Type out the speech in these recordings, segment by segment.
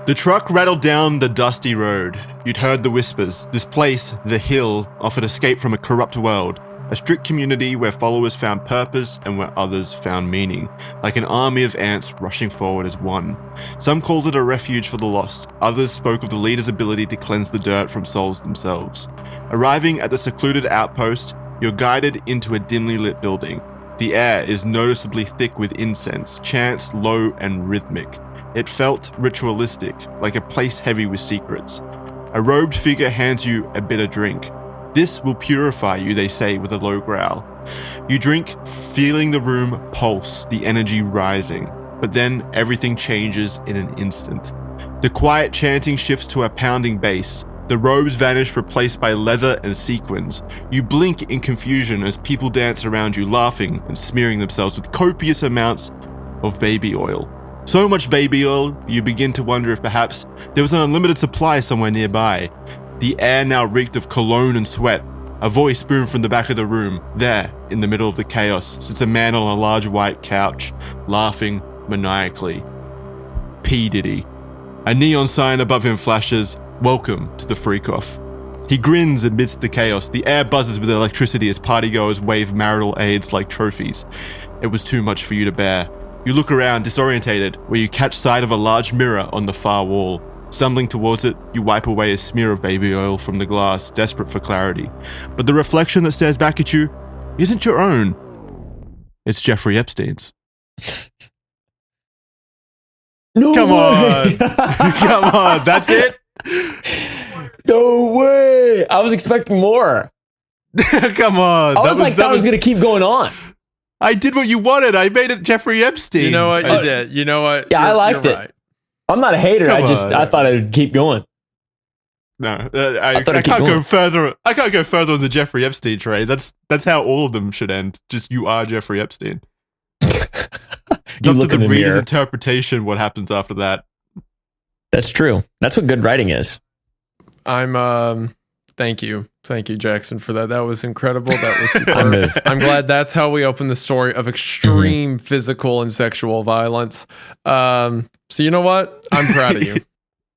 The truck rattled down the dusty road. You'd heard the whispers. This place, the Hill, offered escape from a corrupt world. A strict community where followers found purpose and where others found meaning, like an army of ants rushing forward as one. Some called it a refuge for the lost. Others spoke of the leader's ability to cleanse the dirt from souls themselves. Arriving at the secluded outpost, you're guided into a dimly lit building. The air is noticeably thick with incense, chants low and rhythmic. It felt ritualistic, like a place heavy with secrets. A robed figure hands you a bitter drink. This will purify you, they say with a low growl. You drink, feeling the room pulse, the energy rising. But then everything changes in an instant. The quiet chanting shifts to a pounding bass. The robes vanish, replaced by leather and sequins. You blink in confusion as people dance around you, laughing and smearing themselves with copious amounts of baby oil. So much baby oil, you begin to wonder if perhaps there was an unlimited supply somewhere nearby. The air now reeked of cologne and sweat. A voice boomed from the back of the room. There, in the middle of the chaos, sits a man on a large white couch, laughing maniacally. P. Diddy. A neon sign above him flashes, "Welcome to the freak-off." He grins amidst the chaos. The air buzzes with electricity as partygoers wave marital aids like trophies. It was too much for you to bear. You look around, disorientated, where you catch sight of a large mirror on the far wall. Stumbling towards it, you wipe away a smear of baby oil from the glass, desperate for clarity. But the reflection that stares back at you isn't your own. It's Jeffrey Epstein's. No Come way. on. Come on. That's it? No way. I was expecting more. Come on. I was like, that was going to keep going on. I did what you wanted. I made it Jeffrey Epstein. You know what? You did. You know what? Yeah, I liked it. Right. I'm not a hater. I thought it would keep going. No, I can't go further. I can't go further on the Jeffrey Epstein train. That's how all of them should end. Just you are Jeffrey Epstein. It's up to the reader's interpretation what happens after that. That's true. That's what good writing is. Thank you, Jackson, for that. That was incredible. That was superb. I'm glad that's how we open the story of extreme physical and sexual violence. So you know what? I'm proud of you.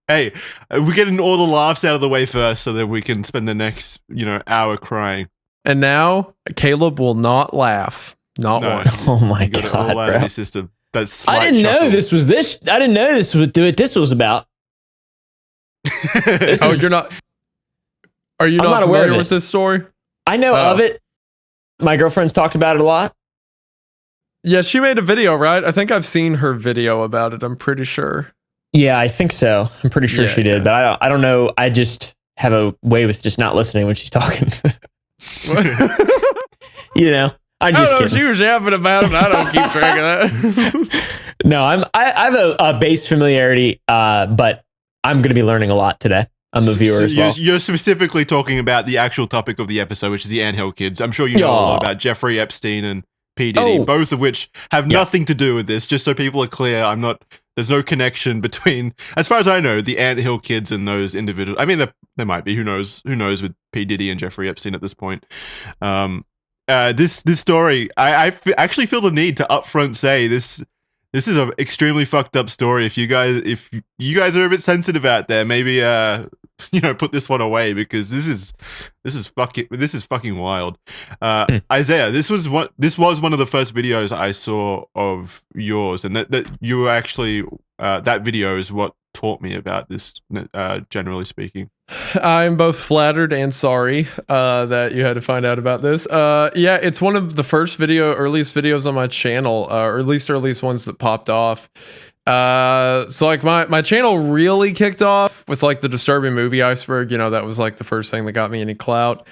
Hey, we're getting all the laughs out of the way first so that we can spend the next, hour crying. And now Caleb will not laugh. Not once. Oh my God, bro. System. I didn't know this was this. I didn't know this was what this was about. You're not. Are you not familiar with this story? I know of it. My girlfriend's talked about it a lot. Yeah, she made a video, right? I think I've seen her video about it. I'm pretty sure. Yeah, I think so. I'm pretty sure she did, but I don't know. I just have a way with just not listening when she's talking. I'm just kidding. She was yapping about it. I don't keep track of that. No, I have a base familiarity, but I'm going to be learning a lot today. I'm the viewer as well. You're specifically talking about the actual topic of the episode, which is the Anthill Kids. I'm sure you know all about Jeffrey Epstein and P. Diddy, both of which have nothing to do with this. Just so people are clear, there's no connection between, as far as I know, the Anthill Kids and those individuals. I mean, there might be. Who knows? Who knows with P. Diddy and Jeffrey Epstein at this point? This story, I actually feel the need to upfront say this is an extremely fucked up story. If you guys are a bit sensitive out there, maybe put this one away, because this is fucking wild. Isaiah, this was one of the first videos I saw of yours, and that you were actually that video is what taught me about this, generally speaking. I'm both flattered and sorry that you had to find out about this. Yeah, it's one of the earliest videos on my channel, or at least earliest ones that popped off. So like my channel really kicked off with like the disturbing movie iceberg. That was like the first thing that got me any clout.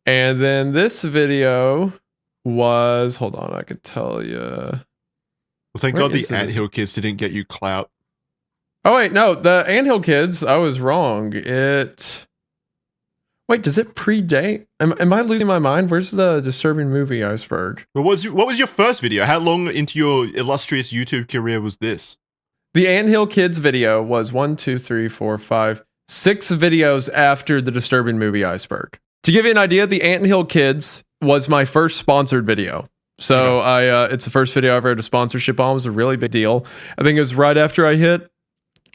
And then this video was, hold on, I could tell you. Well, thank God the Anthill Kids didn't get you clout. Oh wait, no, the Anthill Kids, I was wrong. Wait, does it predate? Am I losing my mind? Where's the disturbing movie iceberg? What was your first video? How long into your illustrious YouTube career was this? The Anthill Kids video was 1, 2, 3, 4, 5, 6 videos after the disturbing movie iceberg. To give you an idea, the Anthill Kids was my first sponsored video. So it's the first video I ever had a sponsorship on. It was a really big deal. I think it was right after I hit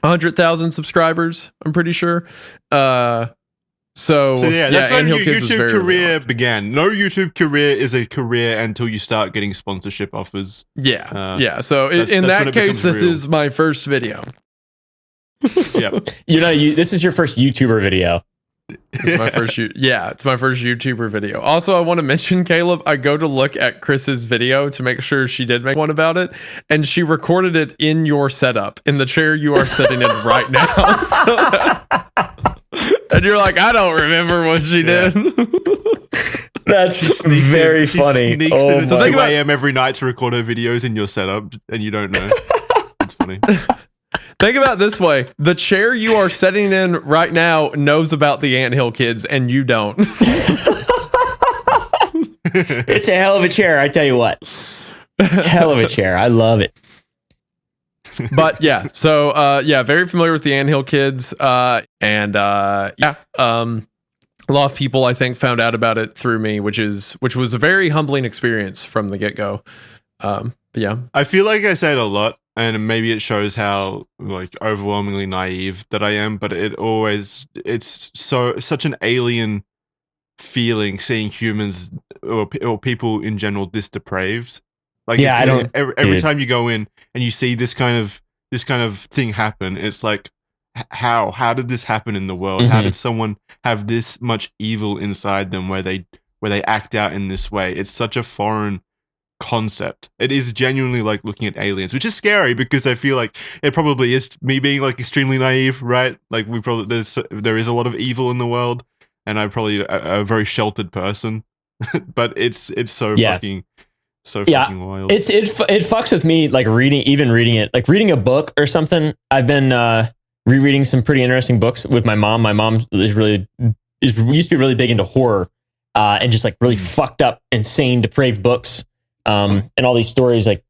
100,000 subscribers, I'm pretty sure. So yeah, that's when Anthill your Kids was YouTube very early career on. began. No YouTube career is a career until you start getting sponsorship offers. Yeah. So that's in when that it case, becomes this real. is my first video. Yeah. This is your first YouTuber video. It's my first it's my first YouTuber video. Also, I want to mention, Caleb, I go to look at Chris's video to make sure she did make one about it, and she recorded it in your setup, in the chair you are sitting in right now. And you're like, I don't remember what she did. That's very funny. She sneaks Oh in So at think 2 about- a.m. every night to record her videos in your setup, and you don't know. It's funny. Think about it this way. The chair you are sitting in right now knows about the Anthill Kids, and you don't. It's a hell of a chair, I tell you what. Hell of a chair. I love it. But yeah, so very familiar with the Anthill Kids, a lot of people I think found out about it through me, which was a very humbling experience from the get go. But yeah, I feel like I say it a lot, and maybe it shows how like overwhelmingly naive that I am. But it's such an alien feeling seeing humans or people in general this depraved. Like Yeah, every time you go in and you see this kind of thing happen, it's like how did this happen in the world? How did someone have this much evil inside them where they act out in this way? It's such a foreign concept. It is genuinely like looking at aliens, which is scary because I feel like it probably is me being like extremely naive, right? Like there is a lot of evil in the world, and I'm probably a very sheltered person, but it's so fucking wild. It fucks with me, like reading it, like reading a book or something. I've been rereading some pretty interesting books with my mom. My mom used to be really big into horror, and just like really fucked up, insane, depraved books. And all these stories, like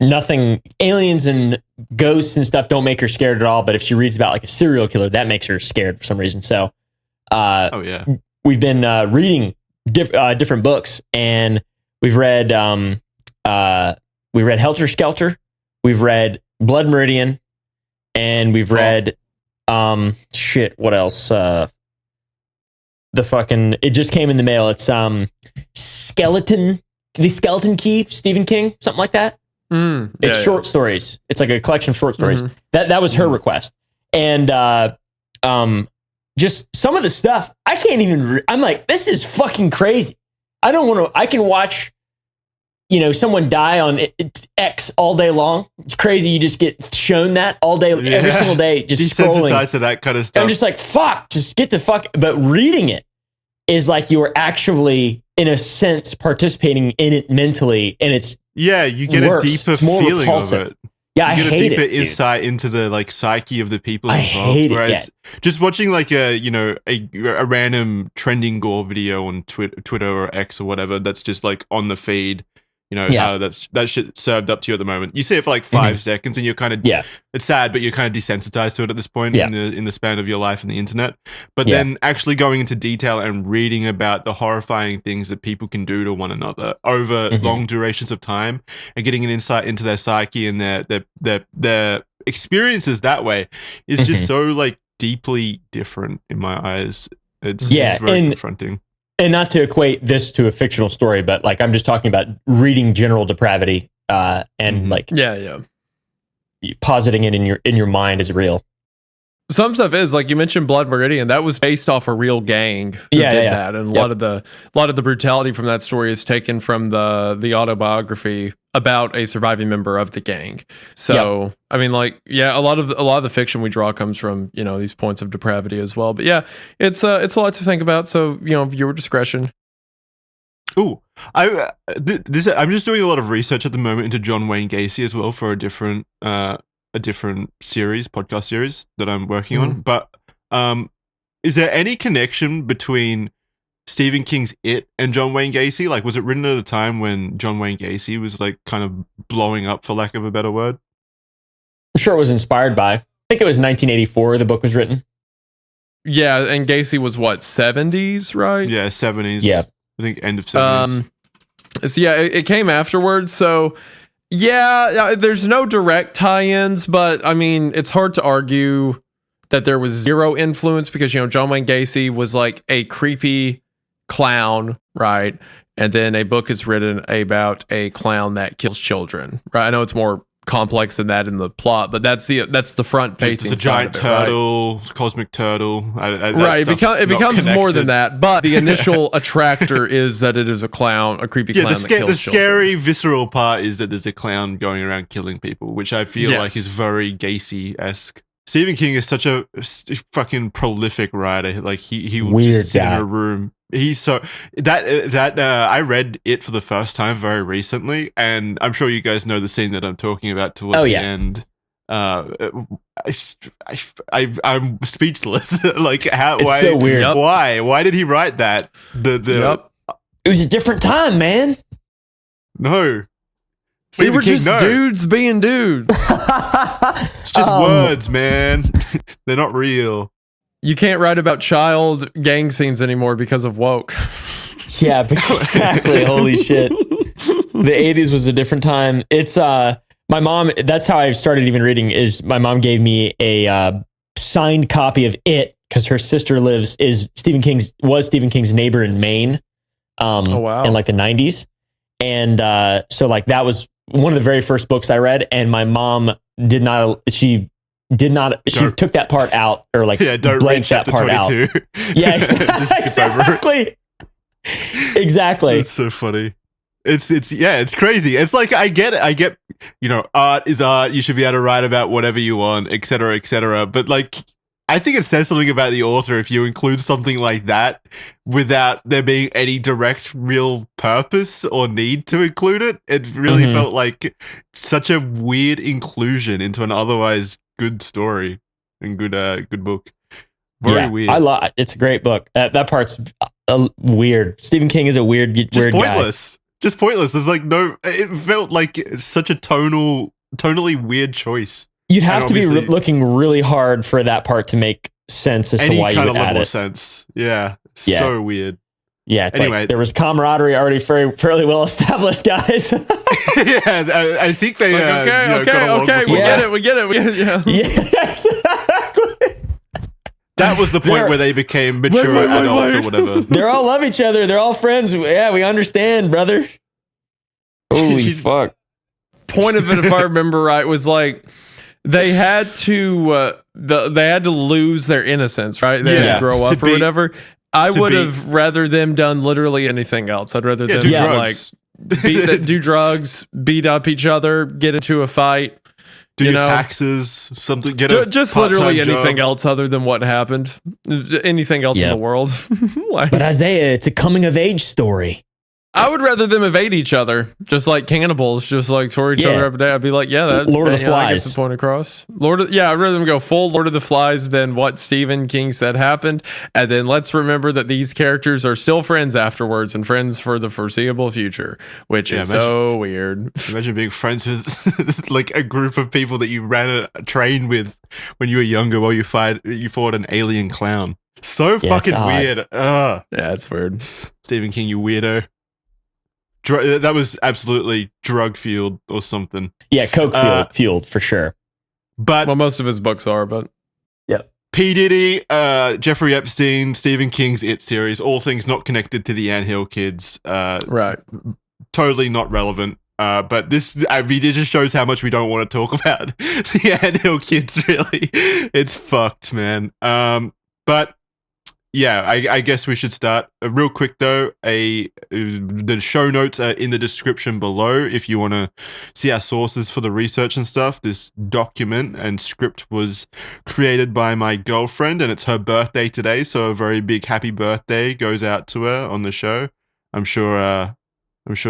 nothing, aliens and ghosts and stuff don't make her scared at all. But if she reads about like a serial killer, that makes her scared for some reason. So, we've been reading different books, and we've read Helter Skelter, we've read Blood Meridian, and we've read what else? It just came in the mail. It's The Skeleton Key, Stephen King, something like that. It's short stories. It's like a collection of short stories. That was her request. And just some of the stuff, I can't even, I'm like, this is fucking crazy. I don't want to, I can watch, someone die on X all day long. It's crazy. You just get shown that all day, every single day, just scrolling. Desensitized to that kind of stuff. I'm just like, fuck, just get the fuck. But reading it is like you're actually, in a sense, participating in it mentally, and it's you get worse. a deeper It's more feeling repulsive. of it. Yeah, I You get a hate deeper it, insight into the like psyche of the people I involved. hate it, Whereas just watching like a random trending gore video on Twitter or X or whatever that's just like on the feed. How that shit served up to you at the moment. You see it for like 5 seconds, and you're kind of it's sad, but you're kind of desensitized to it at this point in the span of your life on the internet. But then actually going into detail and reading about the horrifying things that people can do to one another over long durations of time, and getting an insight into their psyche and their experiences that way is just so like deeply different in my eyes. It's very confronting. And not to equate this to a fictional story, but like I'm just talking about reading general depravity and like positing it in your mind as real. Some stuff is like you mentioned Blood Meridian. That was based off a real gang who did that, and a lot of the brutality from that story is taken from the autobiography about a surviving member of the gang. So I mean, like, a lot of the fiction we draw comes from these points of depravity as well. But it's a lot to think about. So viewer discretion. Ooh, I'm just doing a lot of research at the moment into John Wayne Gacy as well for a different podcast series that I'm working on. But is there any connection between Stephen King's It and John Wayne Gacy? Like, was it written at a time when John Wayne Gacy was like kind of blowing up, for lack of a better word? I'm sure it was inspired by. I think it was 1984 the book was written. Yeah, and Gacy was what, 70s, right? Yeah, 70s. Yeah. I think end of 70s. So it came afterwards. So Yeah, there's no direct tie-ins, but I mean, it's hard to argue that there was zero influence because, John Wayne Gacy was like a creepy clown, right? And then a book is written about a clown that kills children, right? I know it's more complex than that in the plot, but that's the front facing. It's a giant turtle, right? Cosmic turtle. Right, it becomes more than that, but the initial attractor is that it is a clown, a creepy clown that kills children. The scary, visceral part is that there's a clown going around killing people, which I feel like is very Gacy-esque. Stephen King is such a fucking prolific writer. Like he will just sit in a room. He's so that I read it for the first time very recently, and I'm sure you guys know the scene that I'm talking about towards the end. I'm speechless. Like how? It's so weird. Yep. Why did he write that? It was a different time, man. No. We were just dudes being dudes. It's just words, man. They're not real. You can't write about child gang scenes anymore because of woke. Yeah, exactly. Holy shit. The 80s was a different time. It's my mom, that's how I started even reading, is my mom gave me a signed copy of It because her sister was Stephen King's neighbor in Maine in like the 90s. And so like that was one of the very first books I read, and my mom she took that part out, or like don't read chapter 22. Yeah, just skip over it. Exactly. It's so funny. It's crazy. It's like I get art is art. You should be able to write about whatever you want, etc., etc. But like, I think it says something about the author if you include something like that without there being any direct real purpose or need to include it. It really felt like such a weird inclusion into an otherwise good story and good book. Very weird. It's a great book. That part's weird. Stephen King is a weird pointless. Guy. Just pointless. There's like it felt like such a tonally weird choice. You'd have to be looking really hard for that part to make sense as to why you would add it. Any kind of level of sense. Yeah. So weird. Yeah. It's anyway, like there was camaraderie already fairly well established, guys. I think they. Okay. We get it. Yeah. Exactly. That was the point where they became mature adults or whatever. They all love each other. They're all friends. Yeah, we understand, brother. Holy fuck. Point of it, if I remember right, was like they had to lose their innocence, right? They had to grow up or whatever. I would have rather them done literally anything else. I'd rather them do drugs, beat up each other, get into a fight, do your taxes, something. Just literally anything else other than what happened. Anything else in the world. But Isaiah, it's a coming of age story. I would rather them evade each other, just like cannibals, just like tore each other every day. I'd be like, Lord of the Flies. That gets the point across. I'd rather them go full Lord of the Flies than what Stephen King said happened. And then let's remember that these characters are still friends afterwards and friends for the foreseeable future, which is so weird. Imagine being friends with like a group of people that you ran a train with when you were younger while you fought an alien clown. So fucking weird. Yeah, it's weird. Stephen King, you weirdo. That was absolutely drug fueled or something. Yeah, coke fueled for sure. But most of his books are. But P. Diddy, Jeffrey Epstein, Stephen King's It series, all things not connected to the Anthill Kids. Right. Totally not relevant. But this, it just shows how much we don't want to talk about the Anthill Kids. Really, it's fucked, man. But. Yeah, I guess we should start. Real quick though, the show notes are in the description below if you want to see our sources for the research and stuff. This document and script was created by my girlfriend, and it's her birthday today, so a very big happy birthday goes out to her on the show. I'm sure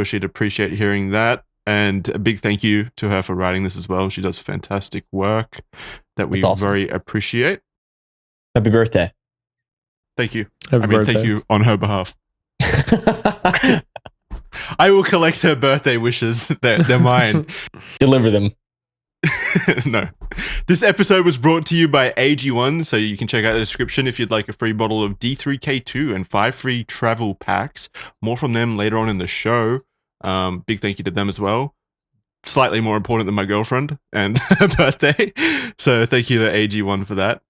she'd appreciate hearing that, and a big thank you to her for writing this as well. She does fantastic work that we very appreciate. Happy birthday. Thank you. Birthday. Thank you on her behalf. I will collect her birthday wishes. They're mine. Deliver them. No. This episode was brought to you by AG1, so you can check out the description if you'd like a free bottle of D3K2 and 5 free travel packs. More from them later on in the show. Big thank you to them as well. slightly more important than my girlfriend and her birthday. So thank you to AG1 for that.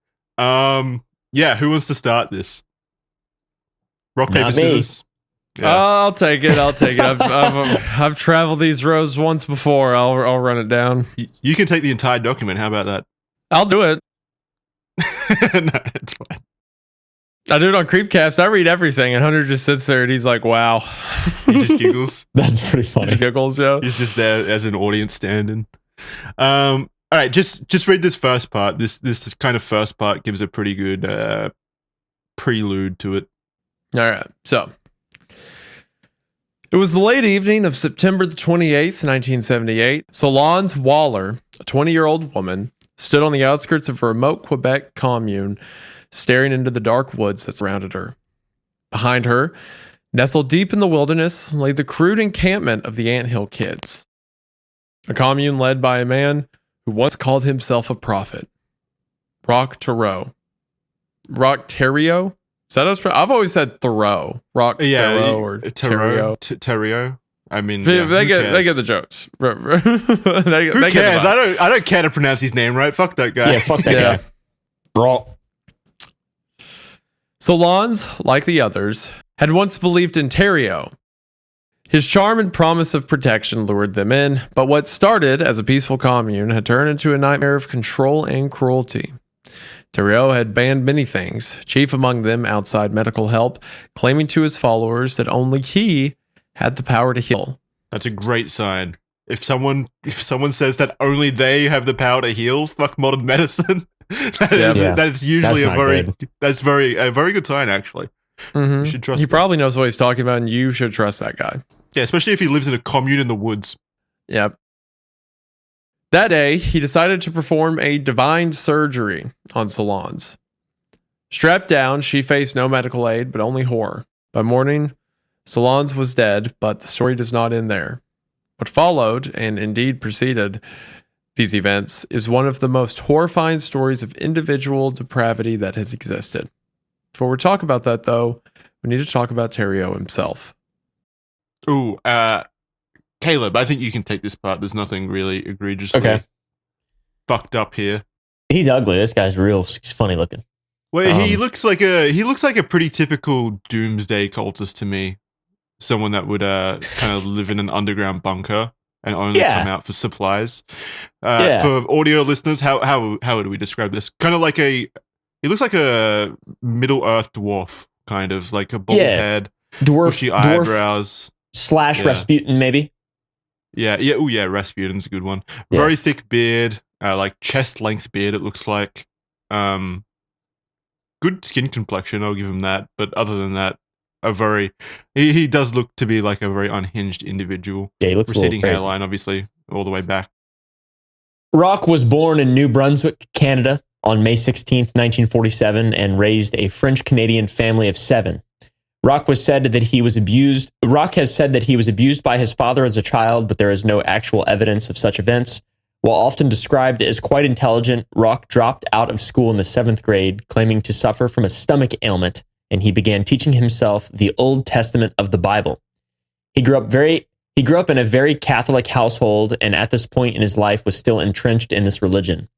Yeah, who wants to start this? Rock, paper, Not me. scissors. Yeah. I'll take it. I've traveled these roads once before. I'll run it down. You can take the entire document. How about that? I'll do it. No, it's fine. I do it on Creepcast. I read everything, and Hunter just sits there and he's like, "Wow." He just giggles. That's pretty funny. He giggles, yeah. He's just there as an audience standing. All right, just read this first part. This kind of first part gives a pretty good prelude to it. All right, so it was the late evening of September the 28th, 1978. Salon's Waller, a 20-year-old woman, stood on the outskirts of a remote Quebec commune, staring into the dark woods that surrounded her. Behind her, nestled deep in the wilderness, lay the crude encampment of the Anthill Kids, a commune led by a man who once called himself a prophet, Roch Thériault. Roch Thériault? Is that how it's pronounced? I've always said Thoreau. Roch Thériault or Thériault. Thériault. I mean, They get the jokes. Who cares? I don't care to pronounce his name right. Fuck that guy. Yeah, fuck that guy. Raw. Salons, like the others, had once believed in Thériault. His charm and promise of protection lured them in, but what started as a peaceful commune had turned into a nightmare of control and cruelty. Thériault had banned many things, chief among them outside medical help, claiming to his followers that only he had the power to heal. That's a great sign. If someone says that only they have the power to heal, fuck modern medicine. That is usually that's a very good sign, actually. Mm-hmm. You should trust He him. probably knows what he's talking about, and you should trust that guy. Yeah, especially if he lives in a commune in the woods. Yep. That day, he decided to perform a divine surgery on Salons. Strapped down, she faced no medical aid, but only horror. By morning, Salons was dead, but the story does not end there. What followed, and indeed preceded these events, is one of the most horrifying stories of individual depravity that has existed. Before we talk about that, though, we need to talk about Thériault himself. Ooh, Caleb, I think you can take this part. There's nothing really egregiously fucked up here. He's ugly. This guy's real funny looking. Well, he looks like a pretty typical doomsday cultist to me. Someone that would kind of live in an underground bunker and only come out for supplies. For audio listeners, how would we describe this? Kind of like he looks like a Middle Earth dwarf, kind of like a bald head, bushy eyebrows, / Rasputin, maybe. Yeah. Oh, yeah. Rasputin's a good one. Very thick beard, like chest length beard. It looks like good skin complexion. I'll give him that. But other than that, he does look to be like a very unhinged individual. Yeah, he looks receding hairline, obviously, all the way back. Roch was born in New Brunswick, Canada, on May 16th, 1947, and raised a French-Canadian family of 7. Roch has said that he was abused by his father as a child, but there is no actual evidence of such events. While often described as quite intelligent, Roch dropped out of school in the 7th grade, claiming to suffer from a stomach ailment, and he began teaching himself the Old Testament of the Bible. He grew up in a very Catholic household, and at this point in his life was still entrenched in this religion.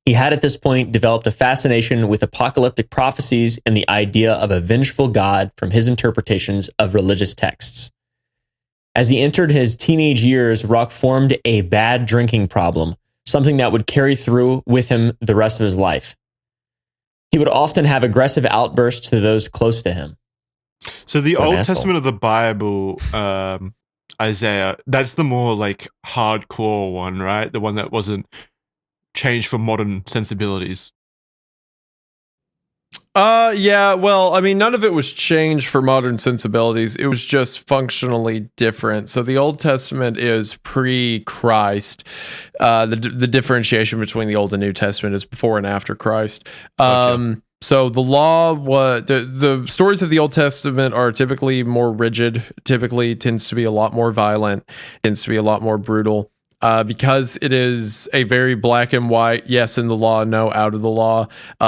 He had at this point developed a fascination with apocalyptic prophecies and the idea of a vengeful God from his interpretations of religious texts. As he entered his teenage years, Roch formed a bad drinking problem, something that would carry through with him the rest of his life. He would often have aggressive outbursts to those close to him. So the Old Testament of the Bible, Isaiah, that's the more like hardcore one, right? The one that wasn't changed for modern sensibilities. Yeah, well, I mean, none of it was changed for modern sensibilities. It was just functionally different. So the Old Testament is pre-Christ. The differentiation between the Old and New Testament is before and after Christ. Gotcha. So the law was the stories of the Old Testament are typically more rigid. Typically, tends to be a lot more violent. Tends to be a lot more brutal. Because it is a very black and white, yes in the law, no out of the law,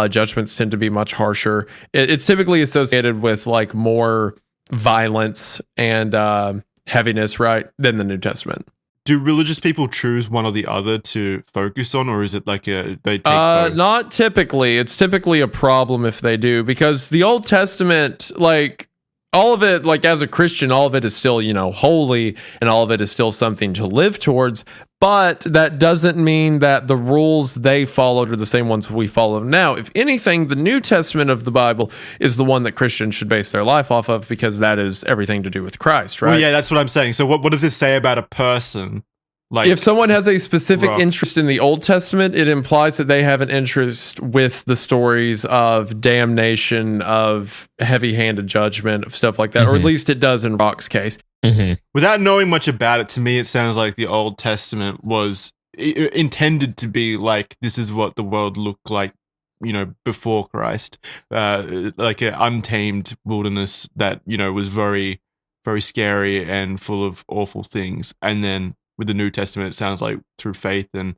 judgments tend to be much harsher. It's typically associated with like more violence and heaviness, right, than the New Testament. do religious people choose one or the other to focus on, or is it like they take both? Not typically. It's typically a problem if they do, because the Old Testament, like all of it, like as a Christian, all of it is still, holy, and all of it is still something to live towards. But that doesn't mean that the rules they followed are the same ones we follow now. If anything, the New Testament of the Bible is the one that Christians should base their life off of, because that is everything to do with Christ, right? Well, yeah, that's what I'm saying. So what does this say about a person? Like, if someone has a specific Roch. interest in the Old Testament, it implies that they have an interest with the stories of damnation, of heavy-handed judgment, of stuff like that, or at least it does in Roch's case. Without knowing much about it, to me, it sounds like the Old Testament was intended to be like, this is what the world looked like, before Christ, like an untamed wilderness that, was very, very scary and full of awful things. And then with the New Testament, it sounds like through faith and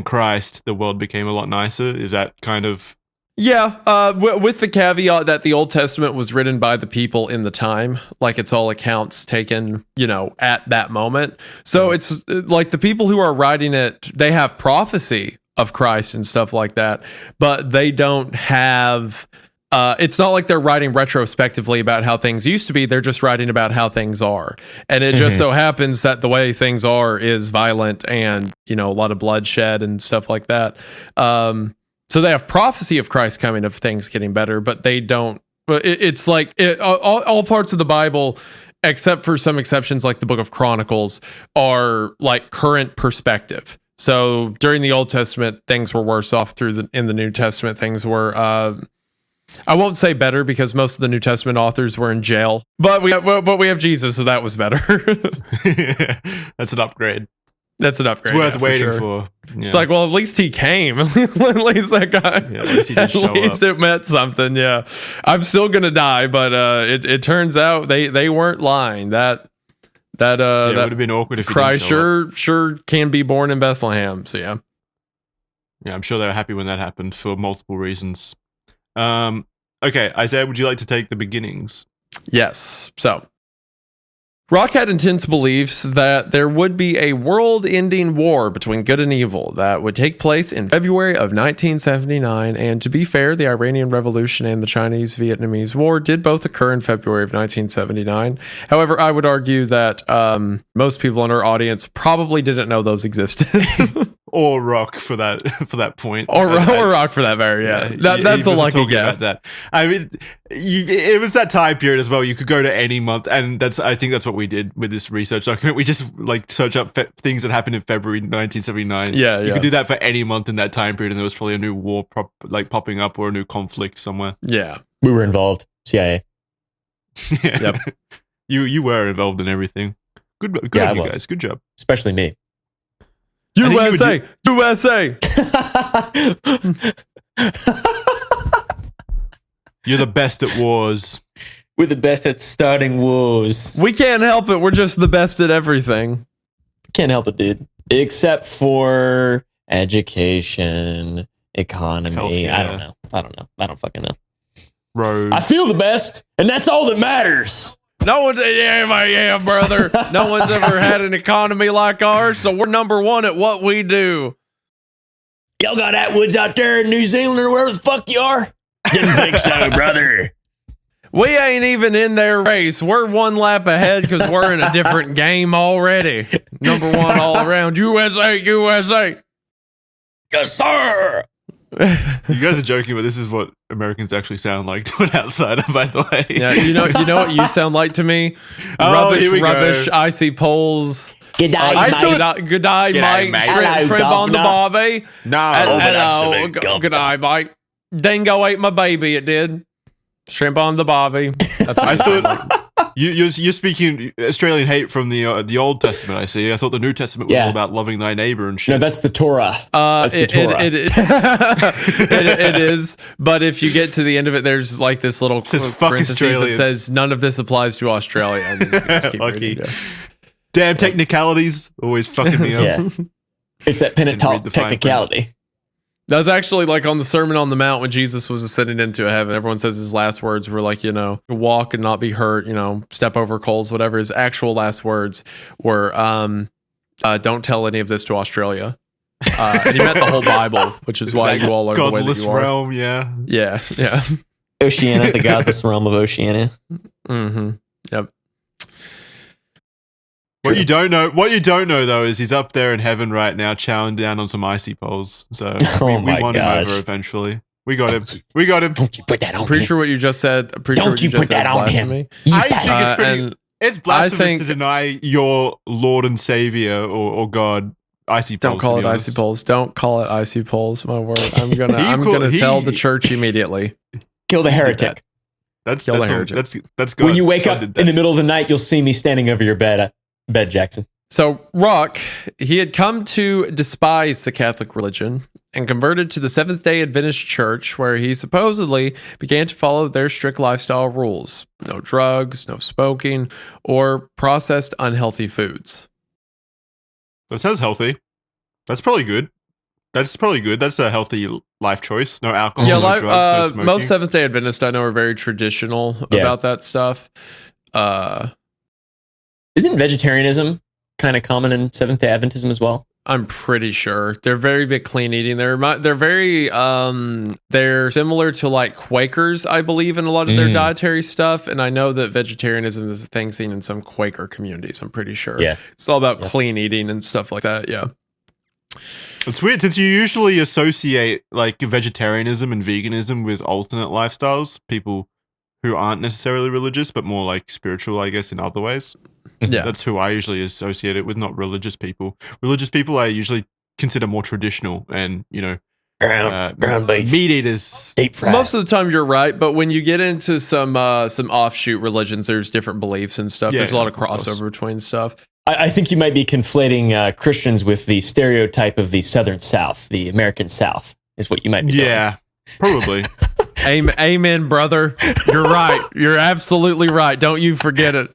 Christ, the world became a lot nicer. Is that kind of... Yeah, with the caveat that the Old Testament was written by the people in the time, like it's all accounts taken, at that moment. So it's like the people who are writing it, they have prophecy of Christ and stuff like that, but they don't have... it's not like they're writing retrospectively about how things used to be. They're just writing about how things are. And it just so happens that the way things are is violent and, a lot of bloodshed and stuff like that. So they have prophecy of Christ coming, of things getting better, but they don't. It's like all parts of the Bible, except for some exceptions like the Book of Chronicles, are like current perspective. So during the Old Testament, things were worse off. In the New Testament, things were... I won't say better, because most of the New Testament authors were in jail, but we have Jesus, so that was better. That's an upgrade. That's an upgrade. It's worth waiting for. Yeah. It's like, well, at least he came. At least that guy. Yeah, at least he did show up. At least it meant something. Yeah, I'm still gonna die, but it turns out they weren't lying. That would have been awkward if Christ sure can be born in Bethlehem. So yeah, I'm sure they were happy when that happened for multiple reasons. Okay, Isaiah, would you like to take the beginnings? Yes. So, Roch had intense beliefs that there would be a world-ending war between good and evil that would take place in February of 1979. And to be fair, the Iranian Revolution and the Chinese-Vietnamese War did both occur in February of 1979. However, I would argue that most people in our audience probably didn't know those existed. Or Roch for that point, or Roch for that matter. Yeah, that's a lucky guess. That. I mean, it was that time period as well. You could go to any month, and I think that's what we did with this research document. We just search up things that happened in February 1979. Yeah, you could do that for any month in that time period, and there was probably a new war popping up or a new conflict somewhere. Yeah, we were involved. CIA. Yep. You were involved in everything. Good on you guys. Good job. Especially me. USA! USA! You're the best at wars. We're the best at starting wars. We can't help it. We're just the best at everything. Can't help it, dude. Except for education, economy. Healthcare. I don't know. I don't fucking know. Roads. I feel the best, and that's all that matters. No one's, brother. No one's ever had an economy like ours, so we're number one at what we do. Y'all got Atwoods out there in New Zealand or wherever the fuck you are? Didn't think so, brother. We ain't even in their race. We're one lap ahead because we're in a different game already. Number one all around. USA, USA. Yes, sir. You guys are joking, but this is what Americans actually sound like to an outsider, by the way. Yeah, you know what you sound like to me? Rubbish, icy poles. Good day, mate. Good day, mate. Shrimp on the barbie. No. Good day, mate. Dingo ate my baby, it did. Shrimp on the barbie. That's what I thought. You're speaking Australian hate from the Old Testament, I see. I thought the New Testament was all about loving thy neighbor and shit. No, that's the Torah. That's the Torah. It is. But if you get to the end of it, there's like this little parenthesis that says none of this applies to Australia. And then you can just keep reading. Damn technicalities. Always fucking me up. Yeah. It's that Pentateuch technicality. That was actually like on the Sermon on the Mount when Jesus was ascending into heaven. Everyone says his last words were like, walk and not be hurt, step over coals, whatever. His actual last words were, Don't tell any of this to Australia. And he meant the whole Bible, which is why you all are the way that godless you are. realm, yeah. Yeah. Oceania, the godless realm of Oceania. Mm-hmm. Yep. What you don't know though is he's up there in heaven right now, chowing down on some icy poles. So we won him over eventually. We got him. Don't you put that on I'm pretty me. sure what you just said. Don't you put that on him. I think it's pretty. It's blasphemous to think- deny your Lord and Savior or God icy poles. Don't call it icy poles. Don't call it icy poles. My word. I'm gonna tell the church immediately. Kill the heretic. That's Kill the all, heretic. that's good. When you wake up in the middle of the night, you'll see me standing over your bed, Jackson. So Roch, he had come to despise the Catholic religion and converted to the Seventh-day Adventist Church, where he supposedly began to follow their strict lifestyle rules: no drugs, no smoking, or processed unhealthy foods. That sounds healthy. That's probably good. That's a healthy life choice. No alcohol, no drugs, no smoking. Most Seventh-day Adventists I know are very traditional about that stuff. Isn't vegetarianism kind of common in Seventh-day Adventism as well? I'm pretty sure they're very big clean eating. They're very they're similar to like Quakers, I believe, in a lot of their dietary stuff. And I know that vegetarianism is a thing seen in some Quaker communities. I'm pretty sure. Yeah, it's all about clean eating and stuff like that. Yeah, it's weird since you usually associate like vegetarianism and veganism with alternate lifestyles, people who aren't necessarily religious but more like spiritual, I guess, in other ways. Yeah, that's who I usually associate it with, not religious people. Religious people I usually consider more traditional and, brown meat eaters. Deep fried. Most of the time you're right, but when you get into some offshoot religions, there's different beliefs and stuff. There's a lot of crossover between stuff. I think you might be conflating Christians with the stereotype of the Southern South, the American South, is what you might be doing. Yeah, probably. Amen, brother. You're right. You're absolutely right. Don't you forget it.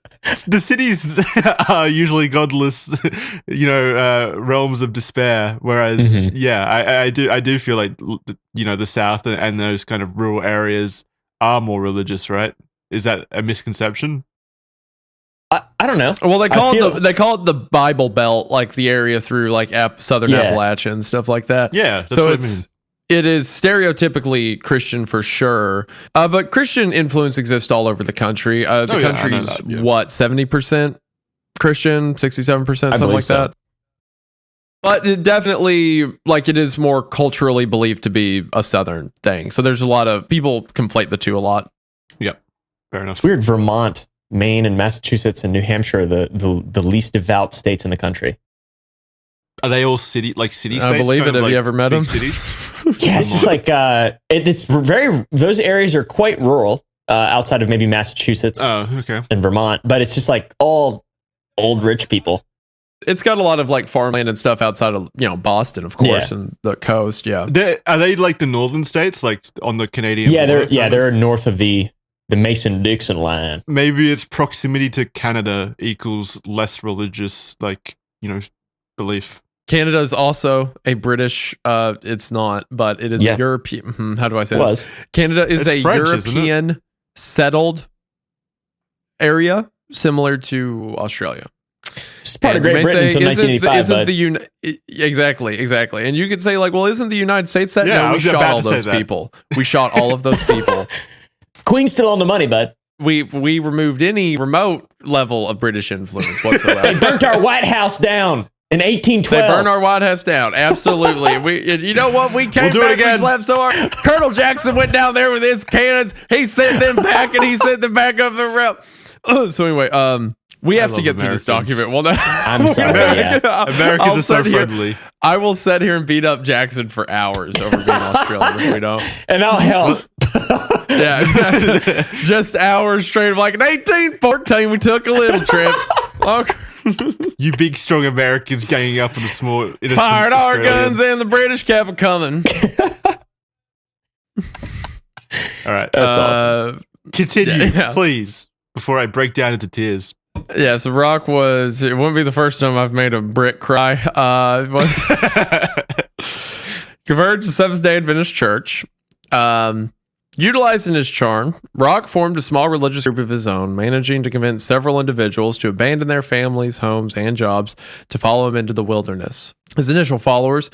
The cities are usually godless, realms of despair. Whereas, I do feel like, the South and those kind of rural areas are more religious, right? Is that a misconception? I don't know. Well, they call it the Bible Belt, like the area through like Southern Appalachia and stuff like that. Yeah, that's what I mean. It is stereotypically Christian for sure, but Christian influence exists all over the country. The country's 70% Christian, 67%, something like that. But it definitely, like, it is more culturally believed to be a Southern thing. So there's a lot of people conflate the two a lot. Yep, fair enough. It's weird. Vermont, Maine, and Massachusetts and New Hampshire are the least devout states in the country. Are they all city states? I believe it. Have you ever met them? Cities? Yeah, it's just like it's very. Those areas are quite rural, outside of maybe Massachusetts and Vermont, but it's just like all old rich people. It's got a lot of like farmland and stuff outside of Boston, of course, and the coast. Yeah, are they like the northern states, like on the Canadian? Yeah, they're north of the Mason-Dixon line. Maybe its proximity to Canada equals less religious, belief. Canada is also a British, it's not, but it is a European, how do I say this? Canada is a French, European settled area similar to Australia. It's part of Great Britain until 1985. Exactly. And you could say like, well, isn't the United States that? Yeah, no, we shot all those people. We shot all of those people. Queen's still on the money, bud. We removed any remote level of British influence whatsoever. They burnt our White House down. In 1812. They burned our White House down. Absolutely. You know what? We came back and slapped so hard. Colonel Jackson went down there with his cannons. He sent them back and he sent them back up the rail. So anyway, we have to get through this document. Well, no, I'm sorry. Americans are so friendly. I will sit here and beat up Jackson for hours over being Australian if we don't. And I'll help. Yeah. Just hours straight of like in 1814, we took a little trip. Okay. You big strong Americans ganging up on the small fired our guns and the British kept coming. All right, that's awesome. Continue, please, before I break down into tears. Yeah, so Roch it wouldn't be the first time I've made a Brit cry. Converged to Seventh-day Adventist Church. Utilizing his charm, Roch formed a small religious group of his own, managing to convince several individuals to abandon their families, homes, and jobs to follow him into the wilderness. His initial followers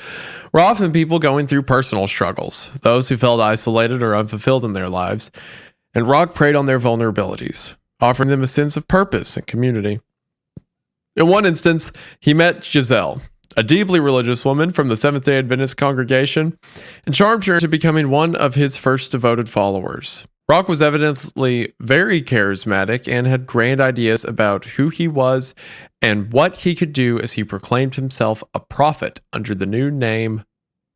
were often people going through personal struggles, those who felt isolated or unfulfilled in their lives, and Roch preyed on their vulnerabilities, offering them a sense of purpose and community. In one instance, he met Giselle, a deeply religious woman from the Seventh-day Adventist congregation, and charmed her into becoming one of his first devoted followers. Roch was evidently very charismatic and had grand ideas about who he was and what he could do as he proclaimed himself a prophet under the new name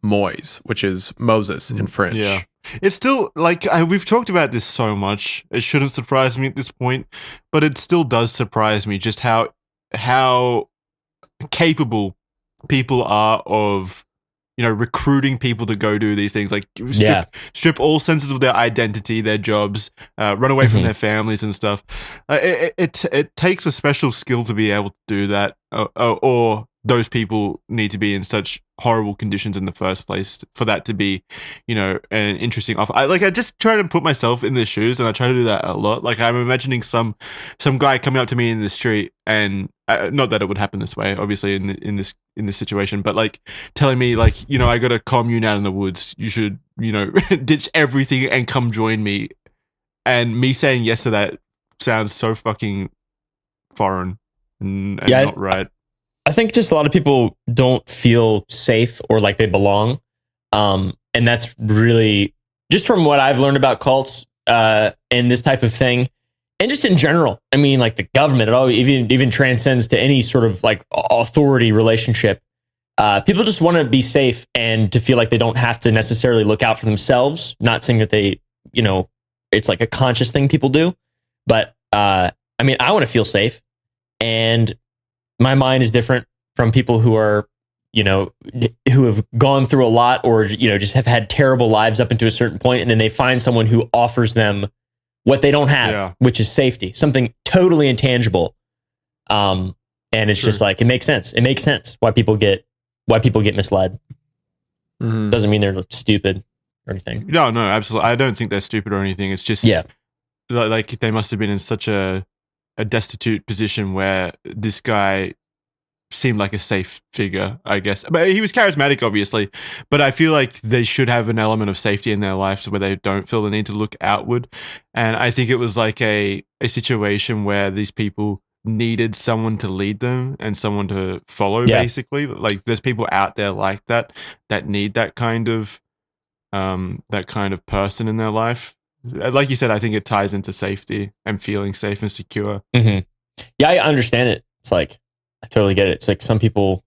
Moise, which is Moses in French. Yeah. It's still, like, we've talked about this so much. It shouldn't surprise me at this point, but it still does surprise me just how capable people are of, recruiting people to go do these things, like strip all senses of their identity, their jobs, run away from their families and stuff. It takes a special skill to be able to do that, or those people need to be in such horrible conditions in the first place for that to be, an interesting offer. I just try to put myself in their shoes, and I try to do that a lot. Like, I'm imagining some guy coming up to me in the street, and not that it would happen this way, obviously, in this situation, but like telling me, like, I got a commune out in the woods. You should, ditch everything and come join me. And me saying yes to that sounds so fucking foreign and not right. I think just a lot of people don't feel safe or like they belong. And that's really just from what I've learned about cults and this type of thing. And just in general, I mean, like the government, it all even transcends to any sort of like authority relationship. People just want to be safe and to feel like they don't have to necessarily look out for themselves. Not saying that they, it's like a conscious thing people do. But I mean, I want to feel safe. And my mind is different from people who are, who have gone through a lot or, just have had terrible lives up into a certain point, and then they find someone who offers them what they don't have, which is safety, something totally intangible. And it's just like, it makes sense. It makes sense why people get misled. Mm-hmm. Doesn't mean they're stupid or anything. No, absolutely. I don't think they're stupid or anything. It's just, like they must have been in such a destitute position where this guy seemed like a safe figure, I guess. But he was charismatic, obviously. But I feel like they should have an element of safety in their lives where they don't feel the need to look outward. And I think it was like a situation where these people needed someone to lead them and someone to follow, basically. Like there's people out there like that need that kind of person in their life. Like you said, I think it ties into safety and feeling safe and secure. Mm-hmm. Yeah, I understand it. It's like, I totally get it. It's like some people,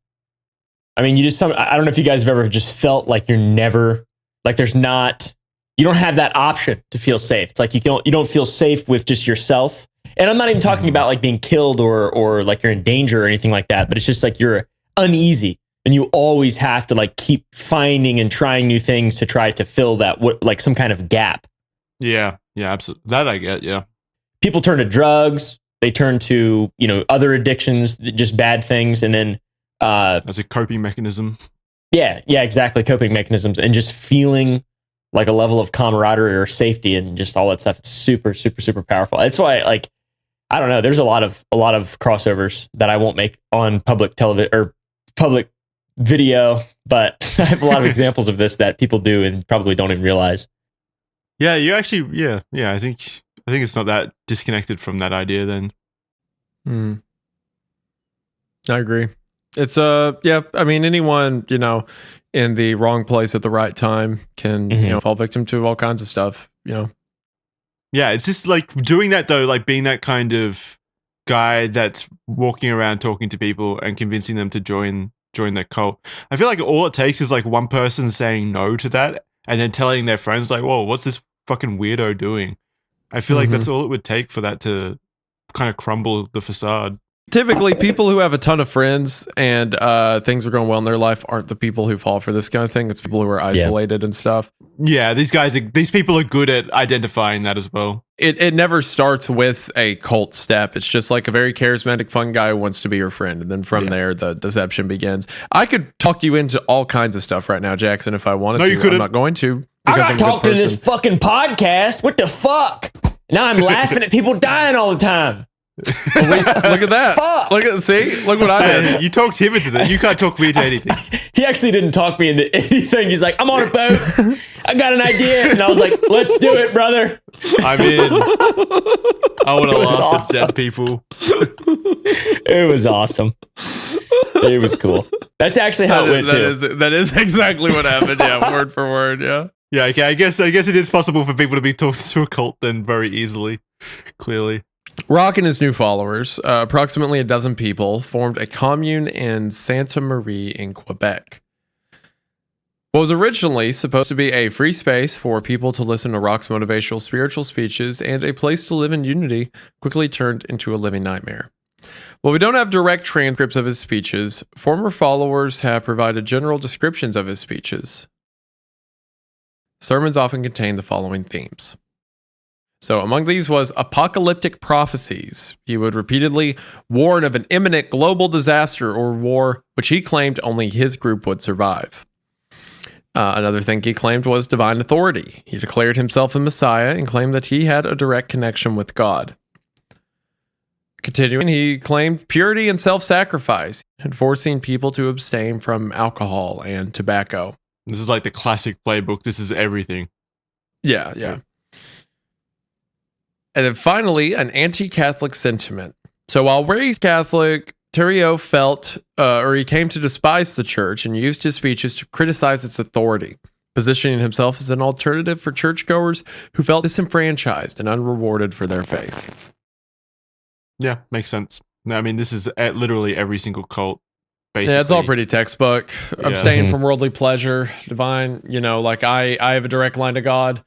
I mean, I don't know if you guys have ever just felt like you're never, like you don't have that option to feel safe. It's like you don't feel safe with just yourself. And I'm not even talking about like being killed or like you're in danger or anything like that, but it's just like you're uneasy and you always have to like keep finding and trying new things to try to fill that, like some kind of gap. Yeah, absolutely. That I get, yeah. People turn to drugs. They turn to, other addictions, just bad things. And then... as a coping mechanism. Yeah, exactly. Coping mechanisms and just feeling like a level of camaraderie or safety and just all that stuff. It's super, super, super powerful. That's why, like, I don't know. There's a lot of crossovers that I won't make on public television or public video, but I have a lot of examples of this that people do and probably don't even realize. Yeah, you actually, yeah. I think it's not that disconnected from that idea then. I agree. It's I mean, anyone, in the wrong place at the right time can, fall victim to all kinds of stuff, Yeah, it's just like doing that though, like being that kind of guy that's walking around talking to people and convincing them to join their cult. I feel like all it takes is like one person saying no to that and then telling their friends like, whoa, what's this fucking weirdo doing? I feel like that's all it would take for that to kind of crumble the facade. typically people who have a ton of friends and things are going well in their life aren't the people who fall for this kind of thing. It's people who are isolated and stuff. Yeah, these people are good at identifying that as well. It never starts with a cult step. It's just like a very charismatic, fun guy who wants to be your friend. And then from there, the deception begins. I could talk you into all kinds of stuff right now, Jackson, if I wanted to. You couldn't. I'm not going to. I got talked in this fucking podcast. What the fuck? Now I'm laughing at people dying all the time. Look at that. Fuck. Look what I did. You talked him into that. You can't talk me into anything. He actually didn't talk me into anything. He's like, I'm on a boat. I got an idea. And I was like, let's do it, brother. I'm in. I want to laugh at dead people. It was awesome. It was cool. That's actually how it went too. That is exactly what happened. Yeah, word for word. Yeah. Yeah, okay. I guess it is possible for people to be talked to a cult then very easily. Clearly. Roch and his new followers, approximately a dozen people, formed a commune in Santa Marie in Quebec. What was originally supposed to be a free space for people to listen to Roch's motivational spiritual speeches and a place to live in unity quickly turned into a living nightmare. While we don't have direct transcripts of his speeches, former followers have provided general descriptions of his speeches. Sermons often contain the following themes. So among these was apocalyptic prophecies. He would repeatedly warn of an imminent global disaster or war, which he claimed only his group would survive. Another thing he claimed was divine authority. He declared himself a Messiah and claimed that he had a direct connection with God. Continuing, he claimed purity and self-sacrifice, and forcing people to abstain from alcohol and tobacco. This is like the classic playbook. This is everything. Yeah. And then finally, an anti-Catholic sentiment. So while raised Catholic, Thériault felt, or he came to despise the church and used his speeches to criticize its authority, positioning himself as an alternative for churchgoers who felt disenfranchised and unrewarded for their faith. Yeah, makes sense. I mean, this is at literally every single cult, basically. Yeah, it's all pretty textbook. Abstain from worldly pleasure, divine, like I have a direct line to God.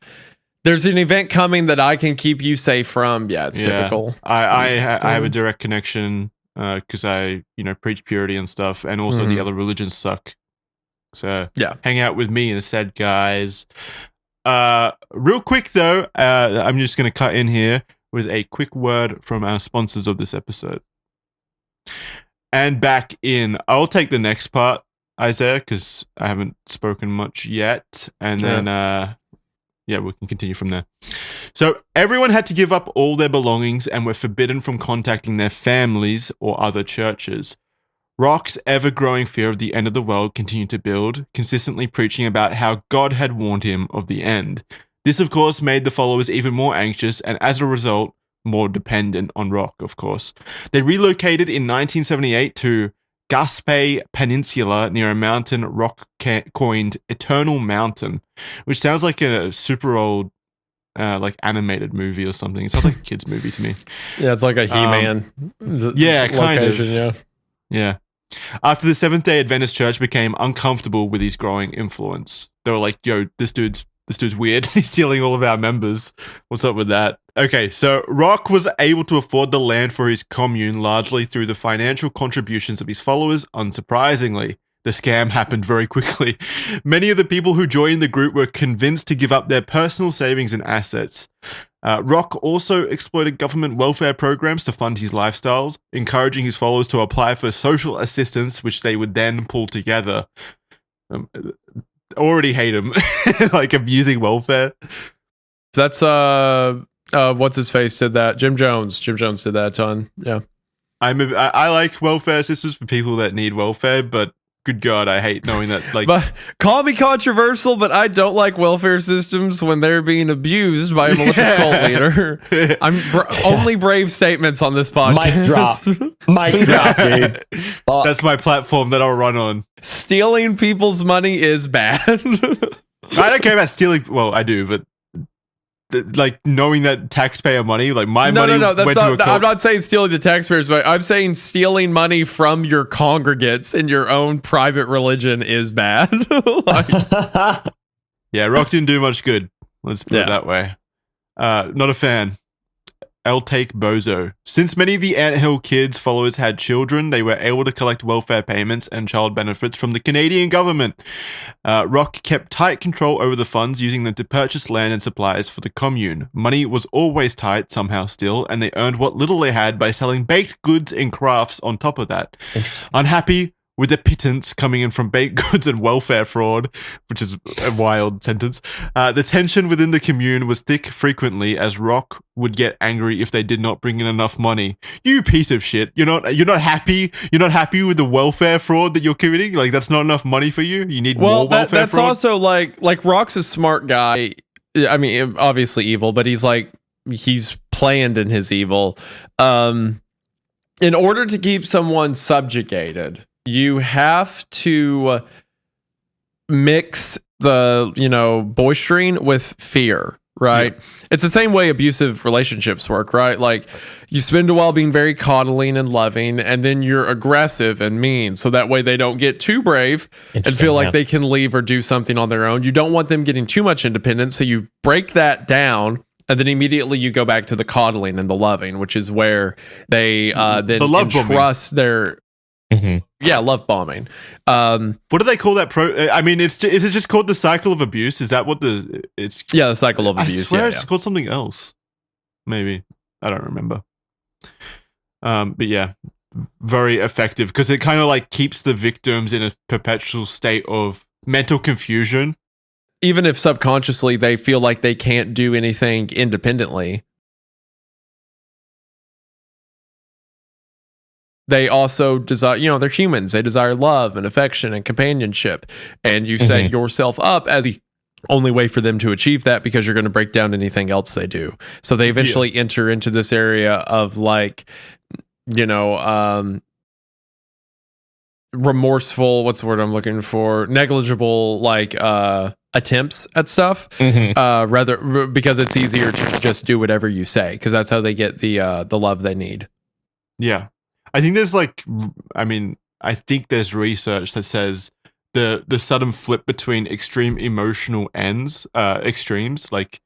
There's an event coming that I can keep you safe from. Yeah, it's typical. I have a direct connection because I, preach purity and stuff, and also the other religions suck. So hang out with me instead, guys. Real quick though, I'm just going to cut in here with a quick word from our sponsors of this episode. And back in, I'll take the next part, Isaiah, because I haven't spoken much yet, and then. We can continue from there. So everyone had to give up all their belongings and were forbidden from contacting their families or other churches. Roch's ever-growing fear of the end of the world continued to build, consistently preaching about how God had warned him of the end. This, of course, made the followers even more anxious and, as a result, more dependent on Roch, of course. They relocated in 1978 to Gaspé Peninsula near a mountain Roch coined Eternal Mountain, which sounds like a super old animated movie or something. It sounds like a kid's movie to me. Yeah, it's like a He-Man kind of. Yeah. After the Seventh-day Adventist Church became uncomfortable with his growing influence, they were like, yo, this dude's weird. He's stealing all of our members. What's up with that? Okay, so Roch was able to afford the land for his commune largely through the financial contributions of his followers. Unsurprisingly, the scam happened very quickly. Many of the people who joined the group were convinced to give up their personal savings and assets. Roch also exploited government welfare programs to fund his lifestyles, encouraging his followers to apply for social assistance, which they would then pull together. Already hate him, like abusing welfare. That's what's his face did that. Jim Jones did that a ton. Yeah, I like welfare systems for people that need welfare, but good God, I hate knowing that. Like, but call me controversial, but I don't like welfare systems when they're being abused by a malicious cult leader. I'm only brave statements on this podcast. Mic drop, dude. That's my platform that I'll run on. Stealing people's money is bad. I don't care about stealing. Well, I do, but like knowing that taxpayer money, like my money. No, that's not. I'm not saying stealing the taxpayers' money. I'm saying stealing money from your congregates in your own private religion is bad. Yeah, Roch didn't do much good. Let's put it that way. Not a fan. Take Bozo. Since many of the Anthill Kids followers had children, they were able to collect welfare payments and child benefits from the Canadian government. Roch kept tight control over the funds, using them to purchase land and supplies for the commune. Money was always tight, somehow still, and they earned what little they had by selling baked goods and crafts on top of that. Unhappy with the pittance coming in from baked goods and welfare fraud, which is a wild sentence, the tension within the commune was thick frequently, as Roch would get angry if they did not bring in enough money. You piece of shit! You're not happy. You're not happy with the welfare fraud that you're committing. Like, that's not enough money for you. You need more welfare that's fraud. Also like Roch's a smart guy. I mean, obviously evil, but he's planned in his evil. In order to keep someone subjugated, you have to mix the, boistering with fear, right? Yeah. It's the same way abusive relationships work, right? Like, you spend a while being very coddling and loving, and then you're aggressive and mean, so that way they don't get too brave and feel like they can leave or do something on their own. You don't want them getting too much independence, so you break that down, and then immediately you go back to the coddling and the loving, which is where they then entrust their... Mm-hmm. Yeah, love bombing. What do they call that? Is it just called the cycle of abuse? Is that what it's? Yeah, the cycle of abuse. I swear it's called something else. Maybe, I don't remember. But yeah, very effective, because it kind of like keeps the victims in a perpetual state of mental confusion. Even if subconsciously they feel like they can't do anything independently. They also desire, they're humans. They desire love and affection and companionship. And you set yourself up as the only way for them to achieve that, because you're going to break down anything else they do. So they eventually enter into this area of remorseful, what's the word I'm looking for? Negligible, attempts at stuff, rather, because it's easier to just do whatever you say, because that's how they get the love they need. Yeah. I think there's I think there's research that says the sudden flip between extreme emotional extremes, like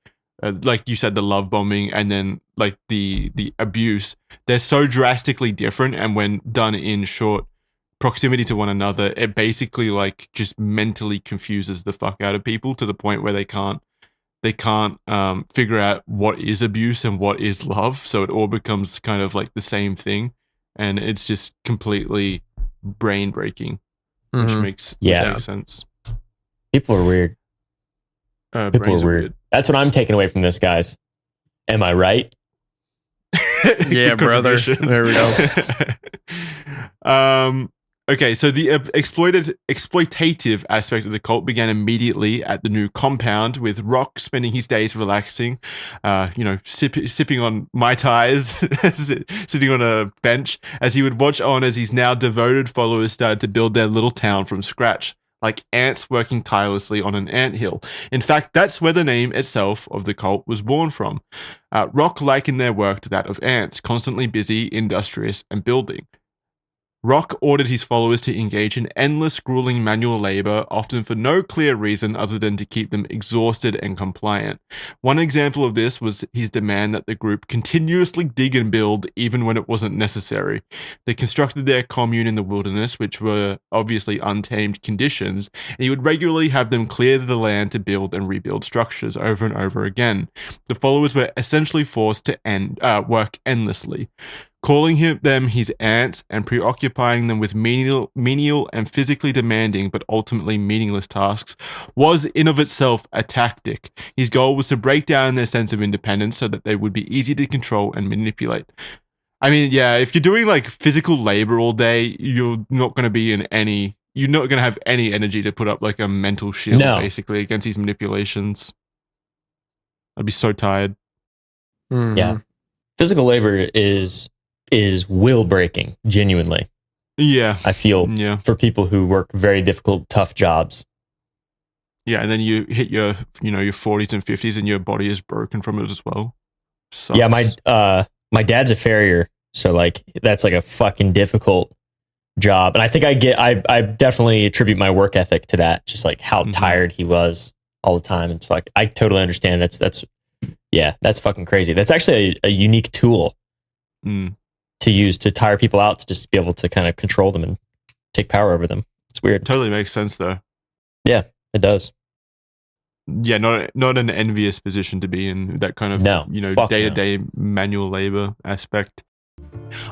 you said, the love bombing, and then like the abuse, they're so drastically different, and when done in short proximity to one another, it basically like just mentally confuses the fuck out of people to the point where they can't figure out what is abuse and what is love. So it all becomes kind of like the same thing. And it's just completely brain breaking, which makes sense. People are weird. People are weird. That's what I'm taking away from this, guys. Am I right? Yeah, brother. There we go. Okay, so the exploitative aspect of the cult began immediately at the new compound, with Roch spending his days relaxing, sipping on Mai Tais, sitting on a bench, as he would watch on as his now devoted followers started to build their little town from scratch, like ants working tirelessly on an anthill. In fact, that's where the name itself of the cult was born from. Roch likened their work to that of ants, constantly busy, industrious, and building. Roch ordered his followers to engage in endless, grueling manual labor, often for no clear reason other than to keep them exhausted and compliant. One example of this was his demand that the group continuously dig and build even when it wasn't necessary. They constructed their commune in the wilderness, which were obviously untamed conditions, and he would regularly have them clear the land to build and rebuild structures over and over again. The followers were essentially forced to work endlessly. Calling them his ants and preoccupying them with menial and physically demanding but ultimately meaningless tasks was in of itself a tactic. His goal was to break down their sense of independence so that they would be easy to control and manipulate. I mean, yeah, if you're doing like physical labor all day, you're not going to have any energy to put up like a mental shield basically against these manipulations. I'd be so tired. Mm-hmm. Yeah. Physical labor is will breaking, genuinely. Yeah. I feel for people who work very difficult, tough jobs. Yeah, and then you hit your 40s and 50s and your body is broken from it as well. Sucks. Yeah, my dad's a farrier, so like that's like a fucking difficult job. And I think I definitely attribute my work ethic to that, just like how tired he was all the time. It's like I totally understand that's Yeah, that's fucking crazy. That's actually a unique tool to use to tire people out, to just be able to kind of control them and take power over them. It's weird. Totally makes sense though. Yeah, it does. Yeah, not an envious position to be in, that kind of day-to-day manual labor aspect.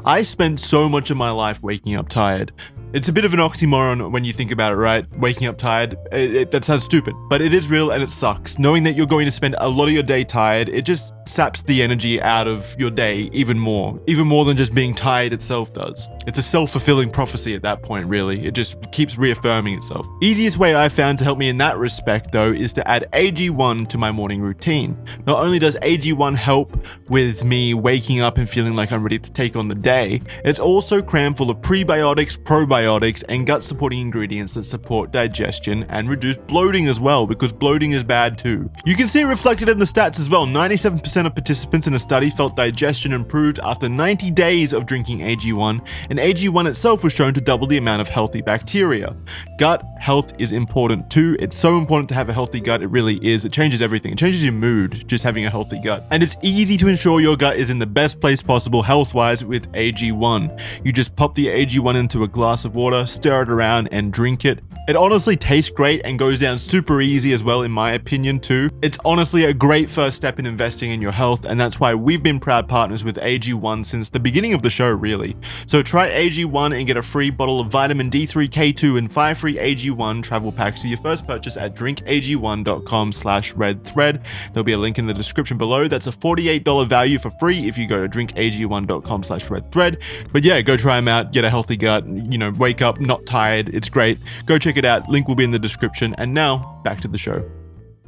I spent so much of my life waking up tired. It's a bit of an oxymoron when you think about it, right? Waking up tired, that sounds stupid, but it is real and it sucks. Knowing that you're going to spend a lot of your day tired, it just saps the energy out of your day even more than just being tired itself does. It's a self-fulfilling prophecy at that point, really. It just keeps reaffirming itself. Easiest way I found to help me in that respect, though, is to add AG1 to my morning routine. Not only does AG1 help with me waking up and feeling like I'm ready to take on the day, it's also crammed full of prebiotics, probiotics, and gut-supporting ingredients that support digestion and reduce bloating as well, because bloating is bad too. You can see it reflected in the stats as well. 97% of participants in a study felt digestion improved after 90 days of drinking AG1, and AG1 itself was shown to double the amount of healthy bacteria. Gut health is important too. It's so important to have a healthy gut. It really is. It changes everything. It changes your mood just having a healthy gut. And it's easy to ensure your gut is in the best place possible health-wise with AG1. You just pop the AG1 into a glass of water, stir it around, and drink it. It honestly tastes great and goes down super easy as well, in my opinion too. It's honestly a great first step in investing in your health, and that's why we've been proud partners with AG1 since the beginning of the show, really. So try AG1 and get a free bottle of vitamin D3, K2, and 5 free AG1 travel packs for your first purchase at drinkag1.com/redthread. There'll be a link in the description below. That's a $48 value for free if you go to drinkag1.com/redthread. But yeah, go try them out, get a healthy gut, wake up not tired. It's great. Go check it out. Link will be in the description. And now back to the show.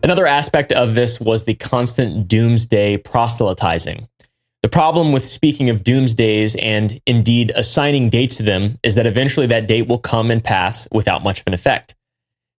Another aspect of this was the constant doomsday proselytizing. The problem with speaking of doomsdays and indeed assigning dates to them is that eventually that date will come and pass without much of an effect.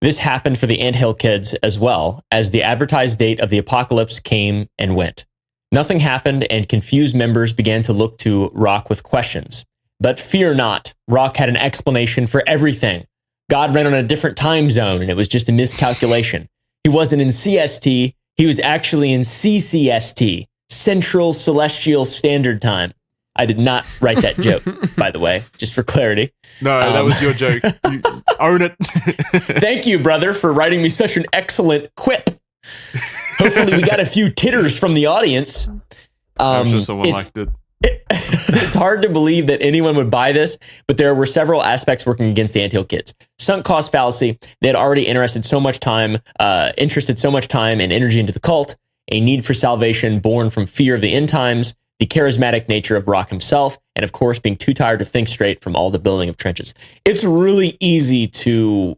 This happened for the Anthill kids as well, as the advertised date of the apocalypse came and went. Nothing happened, and confused members began to look to Roch with questions. But fear not, Roch had an explanation for everything. God ran on a different time zone, and it was just a miscalculation. He wasn't in CST, he was actually in CCST, Central Celestial Standard Time. I did not write that joke, by the way, just for clarity. No, that was your joke. You own it. Thank you, brother, for writing me such an excellent quip. Hopefully we got a few titters from the audience. I'm sure someone liked it. It's hard to believe that anyone would buy this, but there were several aspects working against the Anthill kids. Sunk cost fallacy. They had already entrusted so much time and energy into the cult, a need for salvation born from fear of the end times, the charismatic nature of Roch himself, and of course, being too tired to think straight from all the building of trenches. It's really easy to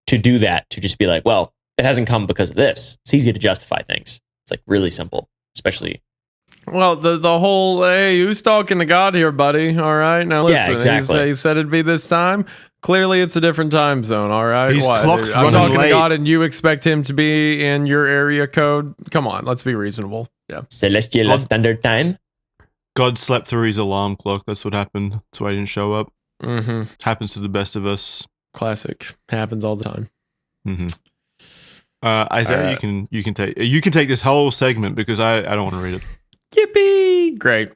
do that, to just be like, well, it hasn't come because of this. It's easy to justify things. It's like really simple, especially. Well, the whole, hey, who's talking to God here, buddy? All right, now listen. Yeah, exactly. He said it'd be this time. Clearly, it's a different time zone. All right, His clock's I'm running talking late. to God, and you expect him to be in your area code? Come on, let's be reasonable. Yeah, Celestial Standard Time. God slept through his alarm clock. That's what happened. That's why he didn't show up. Mm-hmm. It happens to the best of us. Classic. Happens all the time. Mm-hmm. Isaiah, you can take this whole segment because I don't want to read it. Yippee! Great.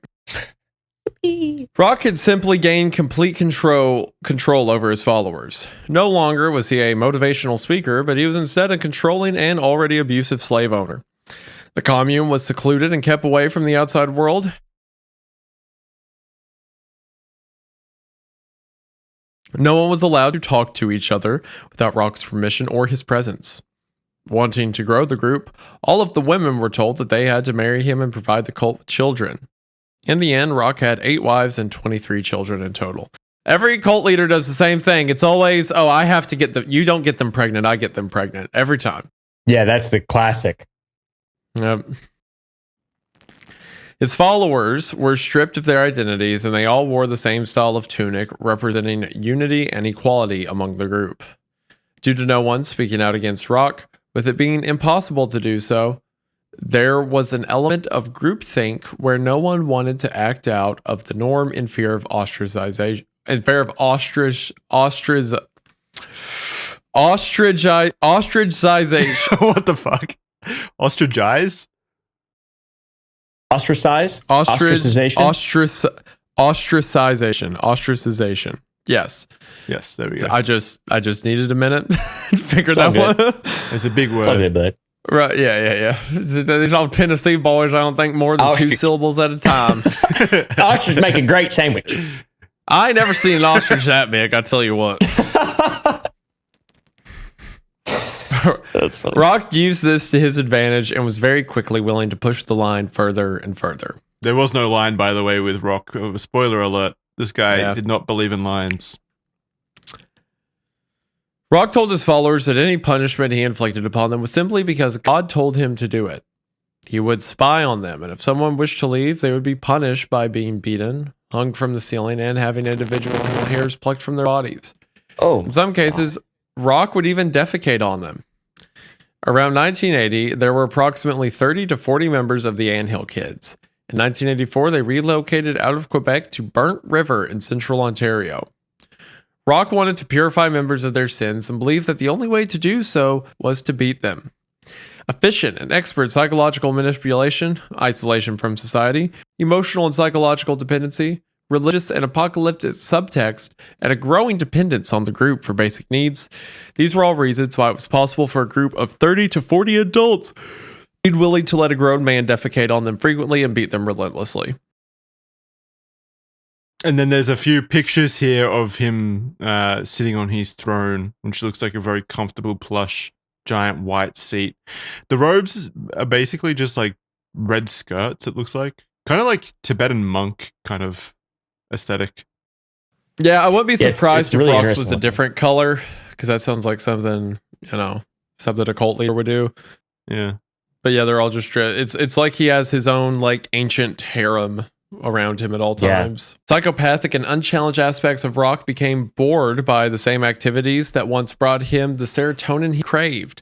Roch had simply gained complete control over his followers. No longer was he a motivational speaker, but he was instead a controlling and already abusive slave owner. The commune was secluded and kept away from the outside world. No one was allowed to talk to each other without Roch's permission or his presence. Wanting to grow the group, all of the women were told that they had to marry him and provide the cult with children. In the end, Roch had 8 wives and 23 children in total. Every cult leader does the same thing. It's always, I have to get them. You don't get them pregnant. I get them pregnant every time. Yeah, that's the classic. Yep. His followers were stripped of their identities, and they all wore the same style of tunic, representing unity and equality among the group. Due to no one speaking out against Roch, with it being impossible to do so, there was an element of groupthink where no one wanted to act out of the norm in fear of ostracization. Ostracization. What the fuck? Ostracize? Ostracize? Ostracization? Ostracization. Yes. Yes, there we go. I just needed a minute to figure It's all that good. one. It's a big word. It's all good, bud. Right, yeah. These all Tennessee boys, I don't think more than two Ostrich. syllables at a time. Ostrich make a great sandwich. I ain't never seen an ostrich that big, I tell you what. That's funny. Roch used this to his advantage and was very quickly willing to push the line further and further. There was no line, by the way, with Roch. Spoiler alert. This guy Yeah. did not believe in lines. Roch told his followers that any punishment he inflicted upon them was simply because God told him to do it. He would spy on them, and if someone wished to leave, they would be punished by being beaten, hung from the ceiling, and having individual hairs plucked from their bodies. Oh, In some cases, Roch would even defecate on them. Around 1980, there were approximately 30 to 40 members of the Anthill Kids. In 1984, they relocated out of Quebec to Burnt River in central Ontario. Roch wanted to purify members of their sins and believed that the only way to do so was to beat them. Efficient and expert psychological manipulation, isolation from society, emotional and psychological dependency, religious and apocalyptic subtext, and a growing dependence on the group for basic needs. These were all reasons why it was possible for a group of 30 to 40 adults to be willing to let a grown man defecate on them frequently and beat them relentlessly. And then there's a few pictures here of him sitting on his throne, which looks like a very comfortable, plush, giant white seat. The robes are basically just like red skirts, it looks like. Kind of like Tibetan monk kind of aesthetic. Yeah, I wouldn't be surprised it's really if Roch's interesting was a looking. different color, because that sounds like something, something a cult leader would do. Yeah. But yeah, they're all just it's like he has his own like ancient harem around him at all Yeah. times. Psychopathic and unchallenged aspects of Roch became bored by the same activities that once brought him the serotonin he craved.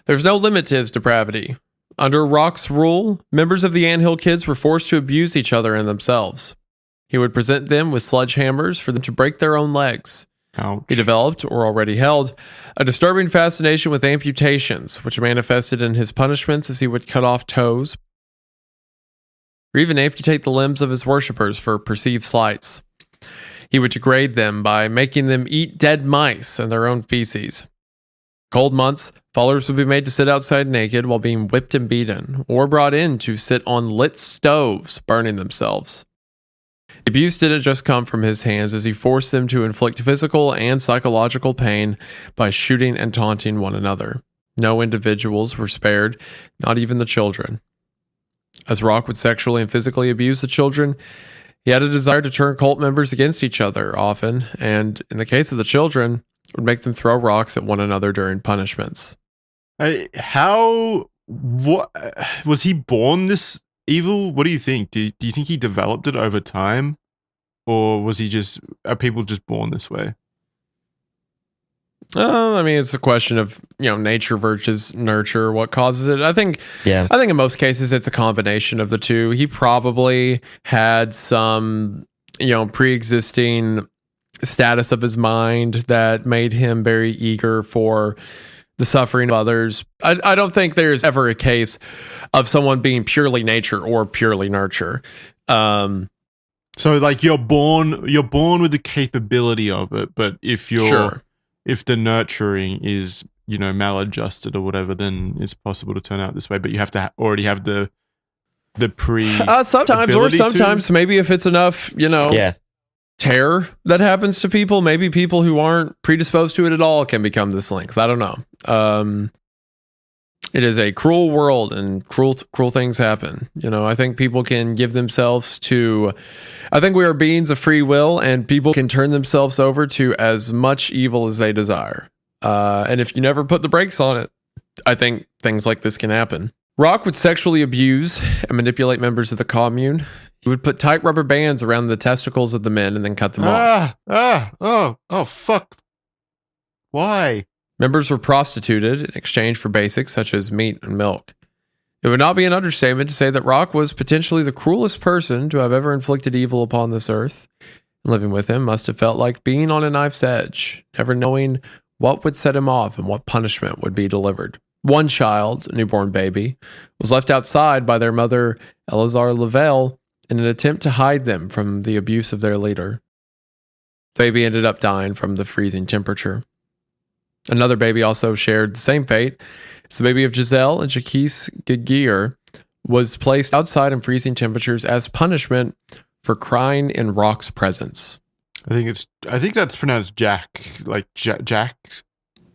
There's no limit to his depravity. Under Roch's rule, members of the Anthill Kids were forced to abuse each other and themselves. He would present them with sledgehammers for them to break their own legs. Ouch. He developed, or already held, a disturbing fascination with amputations, which manifested in his punishments as he would cut off toes, or even amputate the limbs of his worshippers for perceived slights. He would degrade them by making them eat dead mice and their own feces. Cold months, followers would be made to sit outside naked while being whipped and beaten, or brought in to sit on lit stoves, burning themselves. The abuse didn't just come from his hands, as he forced them to inflict physical and psychological pain by shooting and taunting one another. No individuals were spared, not even the children. As Roch would sexually and physically abuse the children, he had a desire to turn cult members against each other often, and in the case of the children, would make them throw rocks at one another during punishments. What was he born this evil? What do you think? Do you think he developed it over time, or are people just born this way? I mean, it's a question of nature versus nurture. What causes it? I think in most cases it's a combination of the two. He probably had some pre-existing status of his mind that made him very eager for the suffering of others. I don't think there's ever a case of someone being purely nature or purely nurture. So like you're born with the capability of it, but if the nurturing is maladjusted or whatever, then it's possible to turn out this way. But you have to already have the sometimes maybe if it's enough terror that happens to people, maybe people who aren't predisposed to it at all can become this length. I don't know. It is a cruel world, and cruel things happen. I think people can give themselves to. I think we are beings of free will, and people can turn themselves over to as much evil as they desire. And if you never put the brakes on it, I think things like this can happen. Roch would sexually abuse and manipulate members of the commune. He would put tight rubber bands around the testicles of the men and then cut them off. Oh, fuck. Why? Members were prostituted in exchange for basics such as meat and milk. It would not be an understatement to say that Roch was potentially the cruelest person to have ever inflicted evil upon this earth. Living with him must have felt like being on a knife's edge, never knowing what would set him off and what punishment would be delivered. One child, a newborn baby, was left outside by their mother, Eleazar Lavelle, in an attempt to hide them from the abuse of their leader. The baby ended up dying from the freezing temperature. Another baby also shared the same fate. It's the baby of Giselle and Jaquise Giguier was placed outside in freezing temperatures as punishment for crying in Roch's presence. I think that's pronounced Jack, like Jack.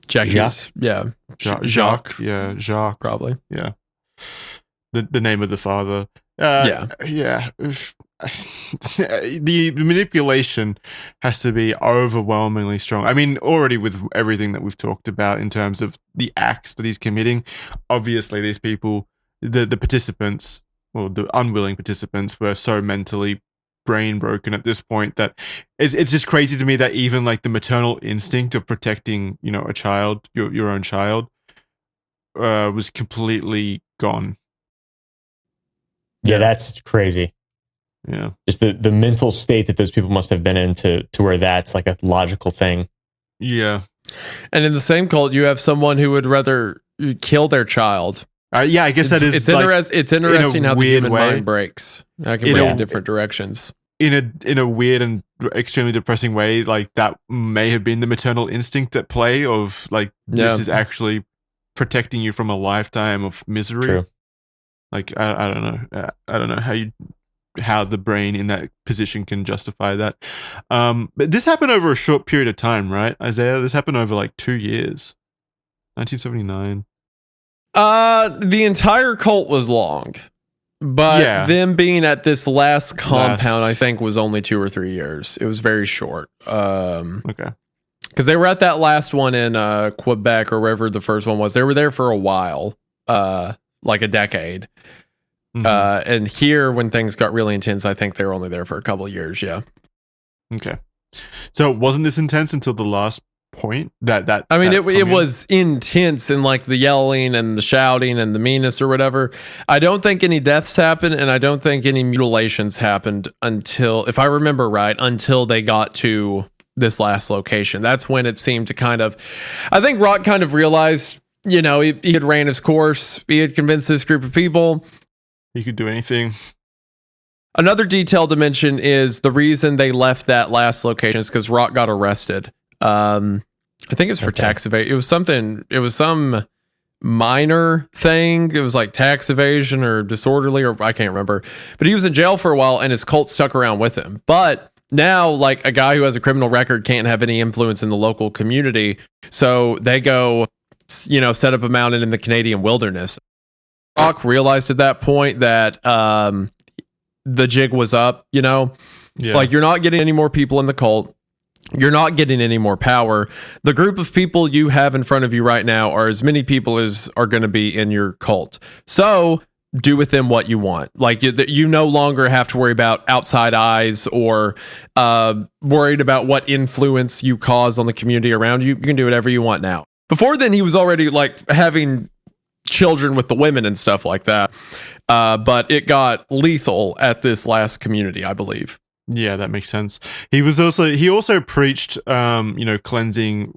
Jacques. Yeah. Jacques. Yeah, Jacques. Probably. Yeah. The name of the father. Yeah. The manipulation has to be overwhelmingly strong. I mean, already with everything that we've talked about in terms of the acts that he's committing, obviously these people, the participants, or the unwilling participants, were so mentally brain broken at this point that it's just crazy to me that even like the maternal instinct of protecting, a child, your own child, was completely gone. Yeah, that's crazy. Yeah. Just the mental state that those people must have been in to where that's like a logical thing. Yeah. And in the same cult, you have someone who would rather kill their child. Yeah, I guess that is. It's interesting how the human mind breaks. I can break in different directions. In a weird and extremely depressing way, like that may have been the maternal instinct at play of like this is actually protecting you from a lifetime of misery. True. Like I don't know. I don't know how the brain in that position can justify that. But this happened over a short period of time, right, Isaiah? This happened over like 2 years. 1979. The entire cult was long, but them being at this last compound, I think, was only 2 or 3 years. It was very short. Okay. Because they were at that last one in Quebec or wherever the first one was. They were there for a while, like a decade. Mm-hmm. And here, when things got really intense, I think they were only there for a couple of years. Yeah. Okay. So wasn't this intense until the last point? It was intense in like the yelling and the shouting and the meanness or whatever. I don't think any deaths happened, and I don't think any mutilations happened until, if I remember right, until they got to this last location. That's when it seemed to kind of, I think Roch kind of realized, he had ran his course. He had convinced this group of people. He could do anything. Another detail to mention is the reason they left that last location is because Roch got arrested. I think it's for tax evasion. It was some minor thing. It was like tax evasion or disorderly, or I can't remember. But he was in jail for a while and his cult stuck around with him. But now, like, a guy who has a criminal record can't have any influence in the local community. So they go, set up a mountain in the Canadian wilderness. Roch realized at that point that the jig was up, like, you're not getting any more people in the cult. You're not getting any more power. The group of people you have in front of you right now are as many people as are going to be in your cult. So do with them what you want. Like, you no longer have to worry about outside eyes or worried about what influence you cause on the community around you. You can do whatever you want now. Before then, he was already like having children with the women and stuff like that. But it got lethal at this last community, I believe. Yeah, that makes sense. He also preached, cleansing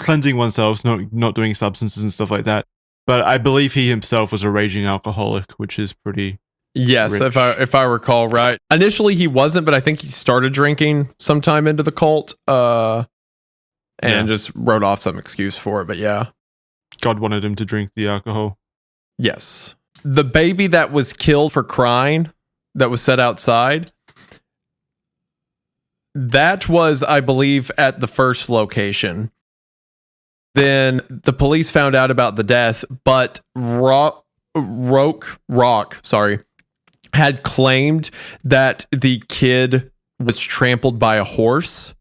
oneself, not doing substances and stuff like that. But I believe he himself was a raging alcoholic, which is pretty. Yes, rich. if I recall right. Initially, he wasn't, but I think he started drinking sometime into the cult, and just wrote off some excuse for it. But yeah, God wanted him to drink the alcohol. Yes, the baby that was killed for crying, that was set outside. That was, I believe, at the first location. Then the police found out about the death, but Roch had claimed that the kid was trampled by a horse,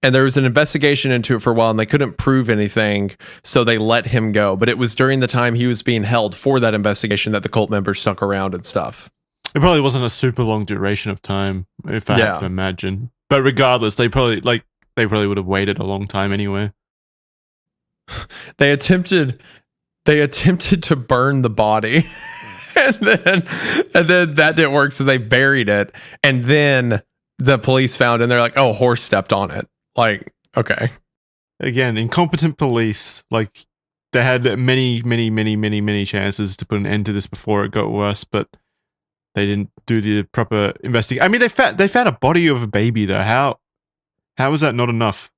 and there was an investigation into it for a while, and they couldn't prove anything, so they let him go. But it was during the time he was being held for that investigation that the cult members stuck around and stuff. It probably wasn't a super long duration of time, if I had to imagine. But regardless, they probably would have waited a long time anyway. They attempted to burn the body, and then that didn't work, so they buried it. And then the police found it, and they're like, "Oh, horse stepped on it." Like, okay. Again, incompetent police. Like, they had many chances to put an end to this before it got worse, but they didn't do the proper investigation. I mean, they found a body of a baby though. How is that not enough?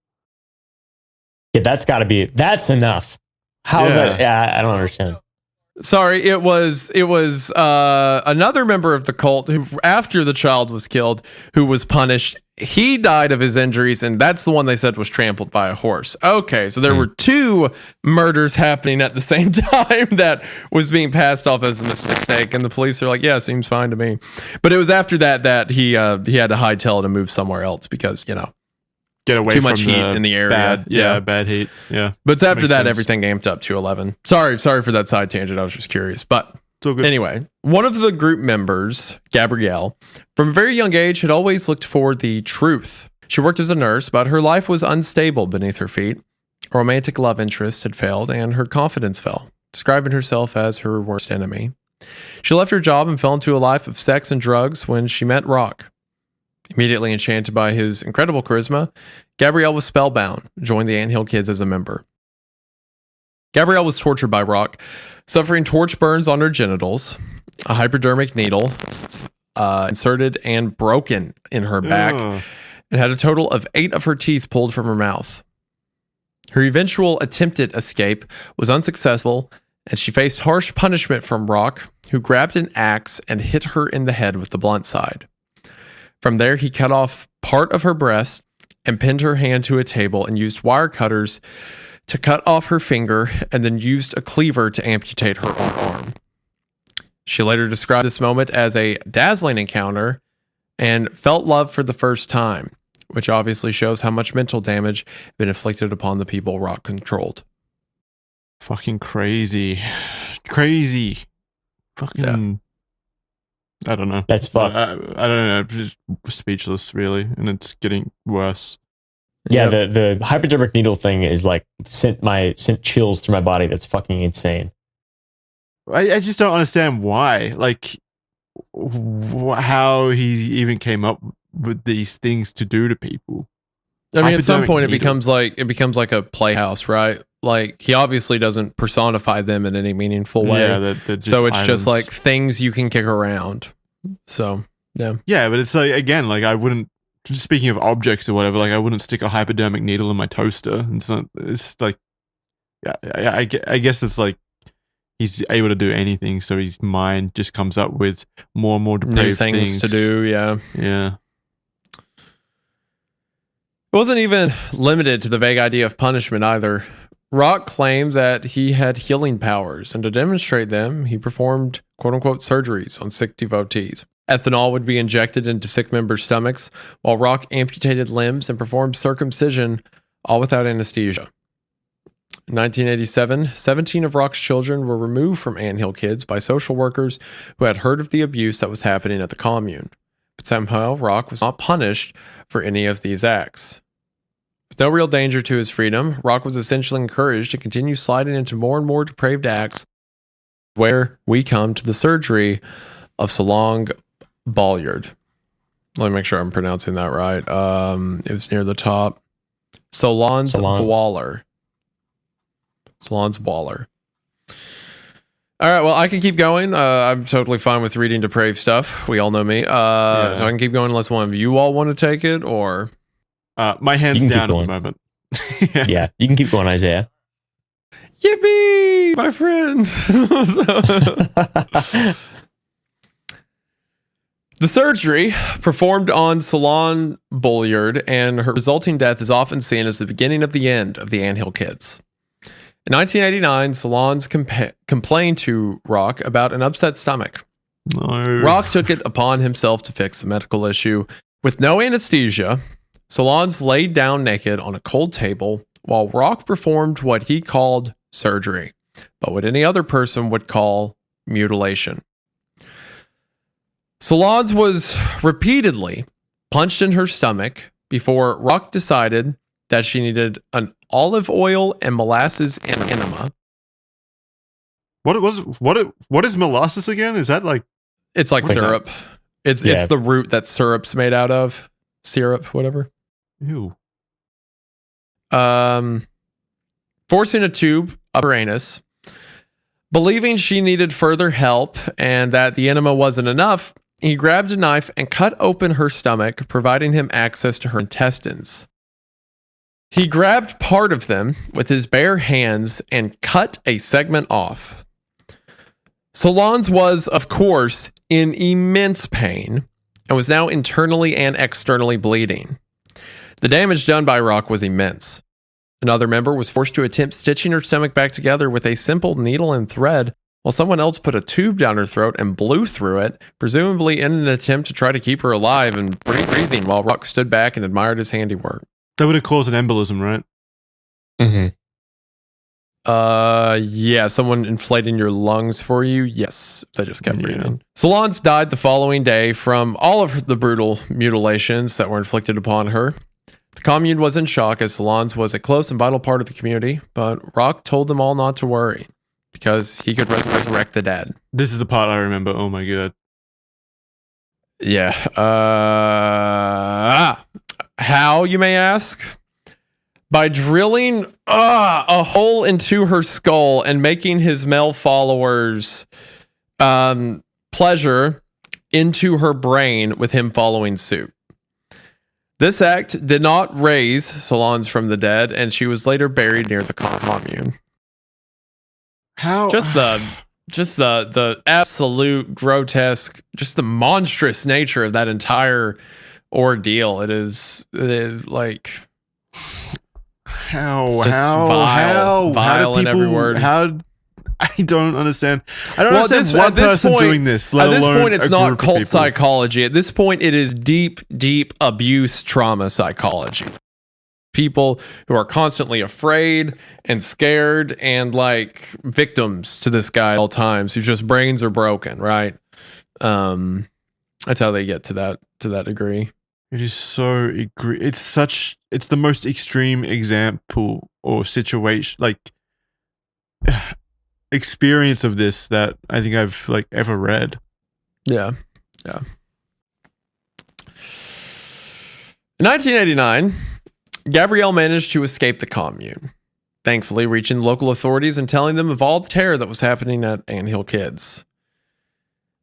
Yeah, that's enough. How is that? Yeah, I don't understand. Sorry, it was another member of the cult who, after the child was killed, who was punished. He died of his injuries, and that's the one they said was trampled by a horse. Okay, so there were two murders happening at the same time that was being passed off as a mistake, and the police are like, "Yeah, seems fine to me." But it was after that he had to hightail it and move somewhere else because get away too from much heat in the area. Bad heat. Yeah, but it's after that sense. everything amped up to 11. Sorry for that side tangent. I was just curious, but. It's all good. Anyway, one of the group members, Gabrielle, from a very young age had always looked for the truth. She worked as a nurse, but her life was unstable beneath her feet. A romantic love interest had failed, and her confidence fell, describing herself as her worst enemy. She left her job and fell into a life of sex and drugs when she met Roch. Immediately enchanted by his incredible charisma, Gabrielle was spellbound, joined the Anthill Kids as a member. Gabrielle was tortured by Roch, suffering torch burns on her genitals, a hypodermic needle inserted and broken in her back, and had a total of 8 of her teeth pulled from her mouth. Her eventual attempted escape was unsuccessful, and she faced harsh punishment from Roch, who grabbed an axe and hit her in the head with the blunt side. From there, he cut off part of her breast and pinned her hand to a table and used wire cutters to cut off her finger, and then used a cleaver to amputate her own arm. She later described this moment as a dazzling encounter and felt love for the first time, which obviously shows how much mental damage had been inflicted upon the people Roch controlled. Fucking crazy. Fucking... Yeah. I don't know. That's fucked. I don't know. I'm just speechless, really, and it's getting worse. Yeah, the hypodermic needle thing is like sent chills through my body. That's fucking insane. I just don't understand why. Like, how he even came up with these things to do to people. I mean, at some point it becomes like a playhouse, right? Like, he obviously doesn't personify them in any meaningful way. Yeah, they're just so it's items. just like things you can kick around. So yeah. Yeah, but it's like, again, like I wouldn't. Speaking of objects or whatever, like I wouldn't stick a hypodermic needle in my toaster. It's like, yeah, I guess it's like he's able to do anything, so his mind just comes up with more and more depraved new things to do. Yeah. It wasn't even limited to the vague idea of punishment either. Roch claimed that he had healing powers, and to demonstrate them, he performed quote-unquote surgeries on sick devotees. Ethanol would be injected into sick members' stomachs, while Roch amputated limbs and performed circumcision, all without anesthesia. In 1987, 17 of Roch's children were removed from Anthill Kids by social workers who had heard of the abuse that was happening at the commune. But somehow, Roch was not punished for any of these acts. With no real danger to his freedom, Roch was essentially encouraged to continue sliding into more and more depraved acts, where we come to the surgery of Salon Bolyard. Let me make sure I'm pronouncing that right. It was near the top. Salon's Waller. All right, well, I can keep going. I'm totally fine with reading depraved stuff. We all know me. So I can keep going unless one of you all want to take it, or... my hand's down at the moment. Yeah, you can keep going, Isaiah. Yippee, my friends! The surgery performed on Salon Bolyard and her resulting death is often seen as the beginning of the end of the Anthill Kids. In 1989, Salon's complained to Roch about an upset stomach. No. Roch took it upon himself to fix the medical issue. With no anesthesia, Salon's laid down naked on a cold table while Roch performed what he called surgery, but what any other person would call mutilation. Salon's was repeatedly punched in her stomach before Roch decided that she needed an olive oil and molasses enema. What is molasses again? Is that like... It's like syrup. It's the root that syrup's made out of. Syrup, whatever. Ew. Forcing a tube upper anus. Believing she needed further help and that the enema wasn't enough, he grabbed a knife and cut open her stomach, providing him access to her intestines. He grabbed part of them with his bare hands and cut a segment off. Salon's was, of course, in immense pain and was now internally and externally bleeding. The damage done by Roch was immense. Another member was forced to attempt stitching her stomach back together with a simple needle and thread, while someone else put a tube down her throat and blew through it, presumably in an attempt to try to keep her alive and breathing, while Roch stood back and admired his handiwork. That would have caused an embolism, right? Mm-hmm. Yeah, someone inflating your lungs for you. Yes, they just kept breathing. Salon's died the following day from all of the brutal mutilations that were inflicted upon her. The commune was in shock as Salon's was a close and vital part of the community, but Roch told them all not to worry because he could resurrect the dead. This is the part I remember. Oh my god. Yeah. How, you may ask? By drilling a hole into her skull and making his male followers pleasure into her brain with him following suit. This act did not raise Salon's from the dead, and she was later buried near the commune. How? Just the absolute grotesque, just the monstrous nature of that entire ordeal. It is like how do people, in every word. How? I don't understand. I don't understand one person doing this. At this point, it's not cult psychology. At this point, it is deep, deep abuse trauma psychology. People who are constantly afraid and scared and like victims to this guy at all times, whose just brains are broken, right? That's how they get to that degree. It is so it's the most extreme example or situation, like experience of this that I think I've like ever read. Yeah. In 1989, Gabrielle managed to escape the commune, thankfully reaching local authorities and telling them of all the terror that was happening at Anthill Kids.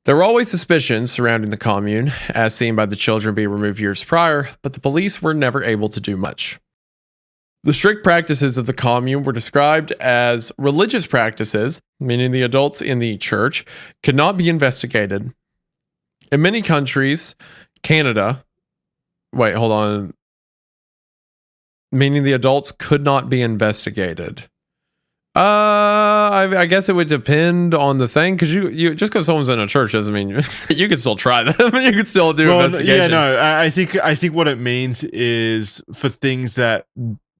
There were always suspicions surrounding the commune, as seen by the children being removed years prior, but the police were never able to do much. The strict practices of the commune were described as religious practices, meaning the adults in the church could not be investigated. In many countries, meaning the adults could not be investigated. I guess it would depend on the thing, because you just because someone's in a church doesn't mean you can still try them. You can still do investigation. Yeah, no. I think what it means is for things that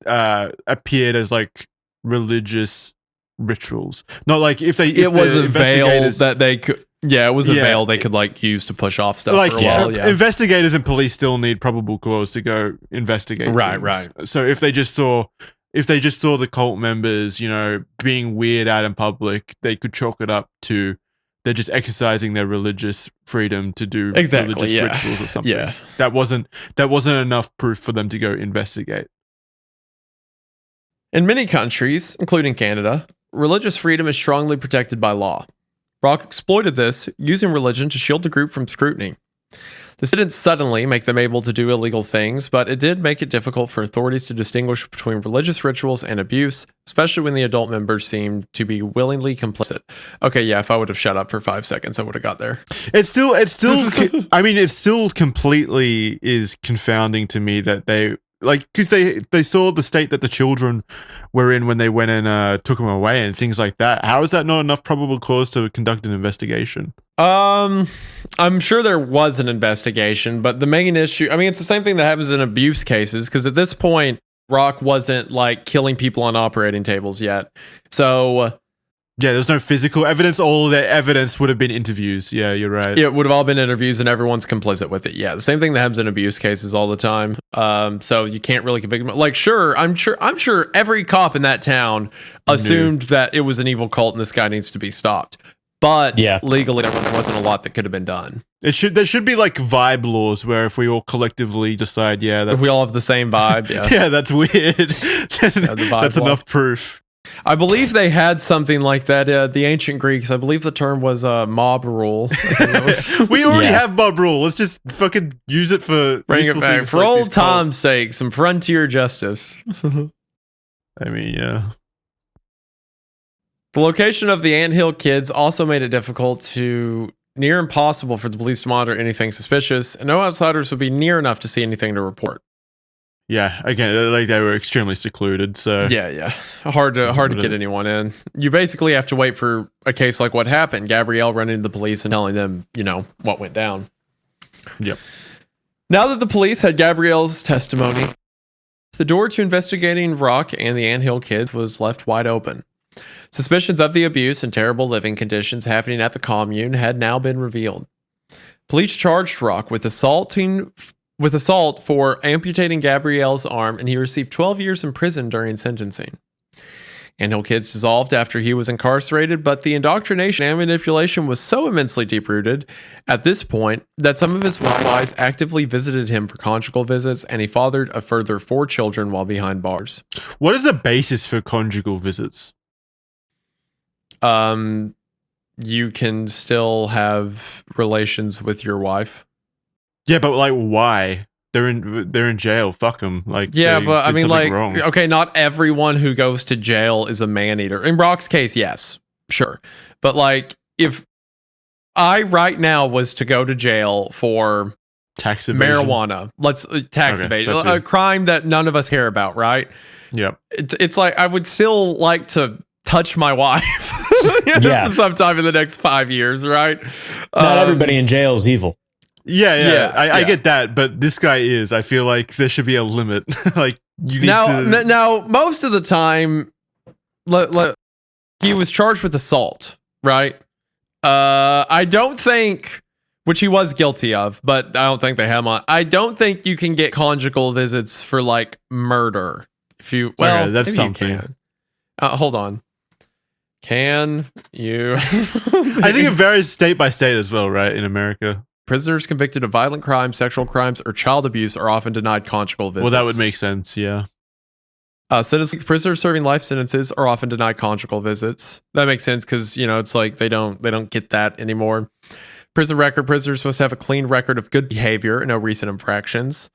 appeared as like religious rituals, not like if it was a veil that they could. Yeah, it was a veil they could like use to push off stuff for a while. Yeah. Investigators and police still need probable cause to go investigate. Right. So if they just saw the cult members, being weird out in public, they could chalk it up to they're just exercising their religious freedom to do religious rituals or something. Yeah. That wasn't enough proof for them to go investigate. In many countries, including Canada, religious freedom is strongly protected by law. Roch exploited this, using religion to shield the group from scrutiny. This didn't suddenly make them able to do illegal things, but it did make it difficult for authorities to distinguish between religious rituals and abuse, especially when the adult members seemed to be willingly complicit. Okay, yeah, if I would have shut up for 5 seconds, I would have got there. It's still I mean, it still completely is confounding to me that they, like, because they saw the state that the children were in when they went and took them away and things like that. How is that not enough probable cause to conduct an investigation? I'm sure there was an investigation, but the main issue, I mean, it's the same thing that happens in abuse cases, because at this point, Roch wasn't like killing people on operating tables yet. So yeah, there's no physical evidence. All the evidence would have been interviews. Yeah, you're right. It would have all been interviews, and everyone's complicit with it. Yeah, the same thing that happens in abuse cases all the time. So you can't really convict them. Like, I'm sure every cop in that town assumed that it was an evil cult and this guy needs to be stopped. But legally, there wasn't a lot that could have been done. There should be like vibe laws where if we all collectively decide, if we all have the same vibe, yeah, that's weird. That's enough proof. I believe they had something like that. The ancient Greeks, I believe the term was mob rule. We already have mob rule. Let's just fucking use it for bring it back for old time's sake. Some frontier justice. I mean, yeah. The location of the anthill kids also made it difficult to near impossible for the police to monitor anything suspicious, and no outsiders would be near enough to see anything to report. Yeah, again, like they were extremely secluded, so yeah, hard to get anyone in. You basically have to wait for a case like what happened. Gabrielle running to the police and telling them, what went down. Yep. Now that the police had Gabrielle's testimony, the door to investigating Roch and the anthill kids was left wide open. Suspicions of the abuse and terrible living conditions happening at the commune had now been revealed. Police charged Roch with assault for amputating Gabrielle's arm, and he received 12 years in prison during sentencing. Anthill Kids dissolved after he was incarcerated, but the indoctrination and manipulation was so immensely deep-rooted at this point that some of his wives actively visited him for conjugal visits, and he fathered a further 4 children while behind bars. What is the basis for conjugal visits? You can still have relations with your wife. Yeah, but like, why? They're in jail. Fuck them. Like, yeah, but I mean, like, wrong. Okay, not everyone who goes to jail is a man eater. In Roch's case, yes, sure, but like, if I right now was to go to jail for tax evasion, marijuana, tax evasion, a crime that none of us care about, right? Yep. It's like I would still like to touch my wife. Sometime in the next 5 years, right? Not everybody in jail is evil. Yeah. I get that, but this guy is. I feel like there should be a limit. Like, you need to. Now, most of the time, he was charged with assault, right? I don't think, which he was guilty of, but I don't think they have him on. I don't think you can get conjugal visits for like murder. If you, well, that's maybe something. you can. Hold on. Can you? I think it varies state by state as well, right? In America. Prisoners convicted of violent crimes, sexual crimes, or child abuse are often denied conjugal visits. Well, that would make sense, yeah. Prisoners serving life sentences are often denied conjugal visits. That makes sense because, it's like they don't get that anymore. Prison record prisoners must have a clean record of good behavior and no recent infractions.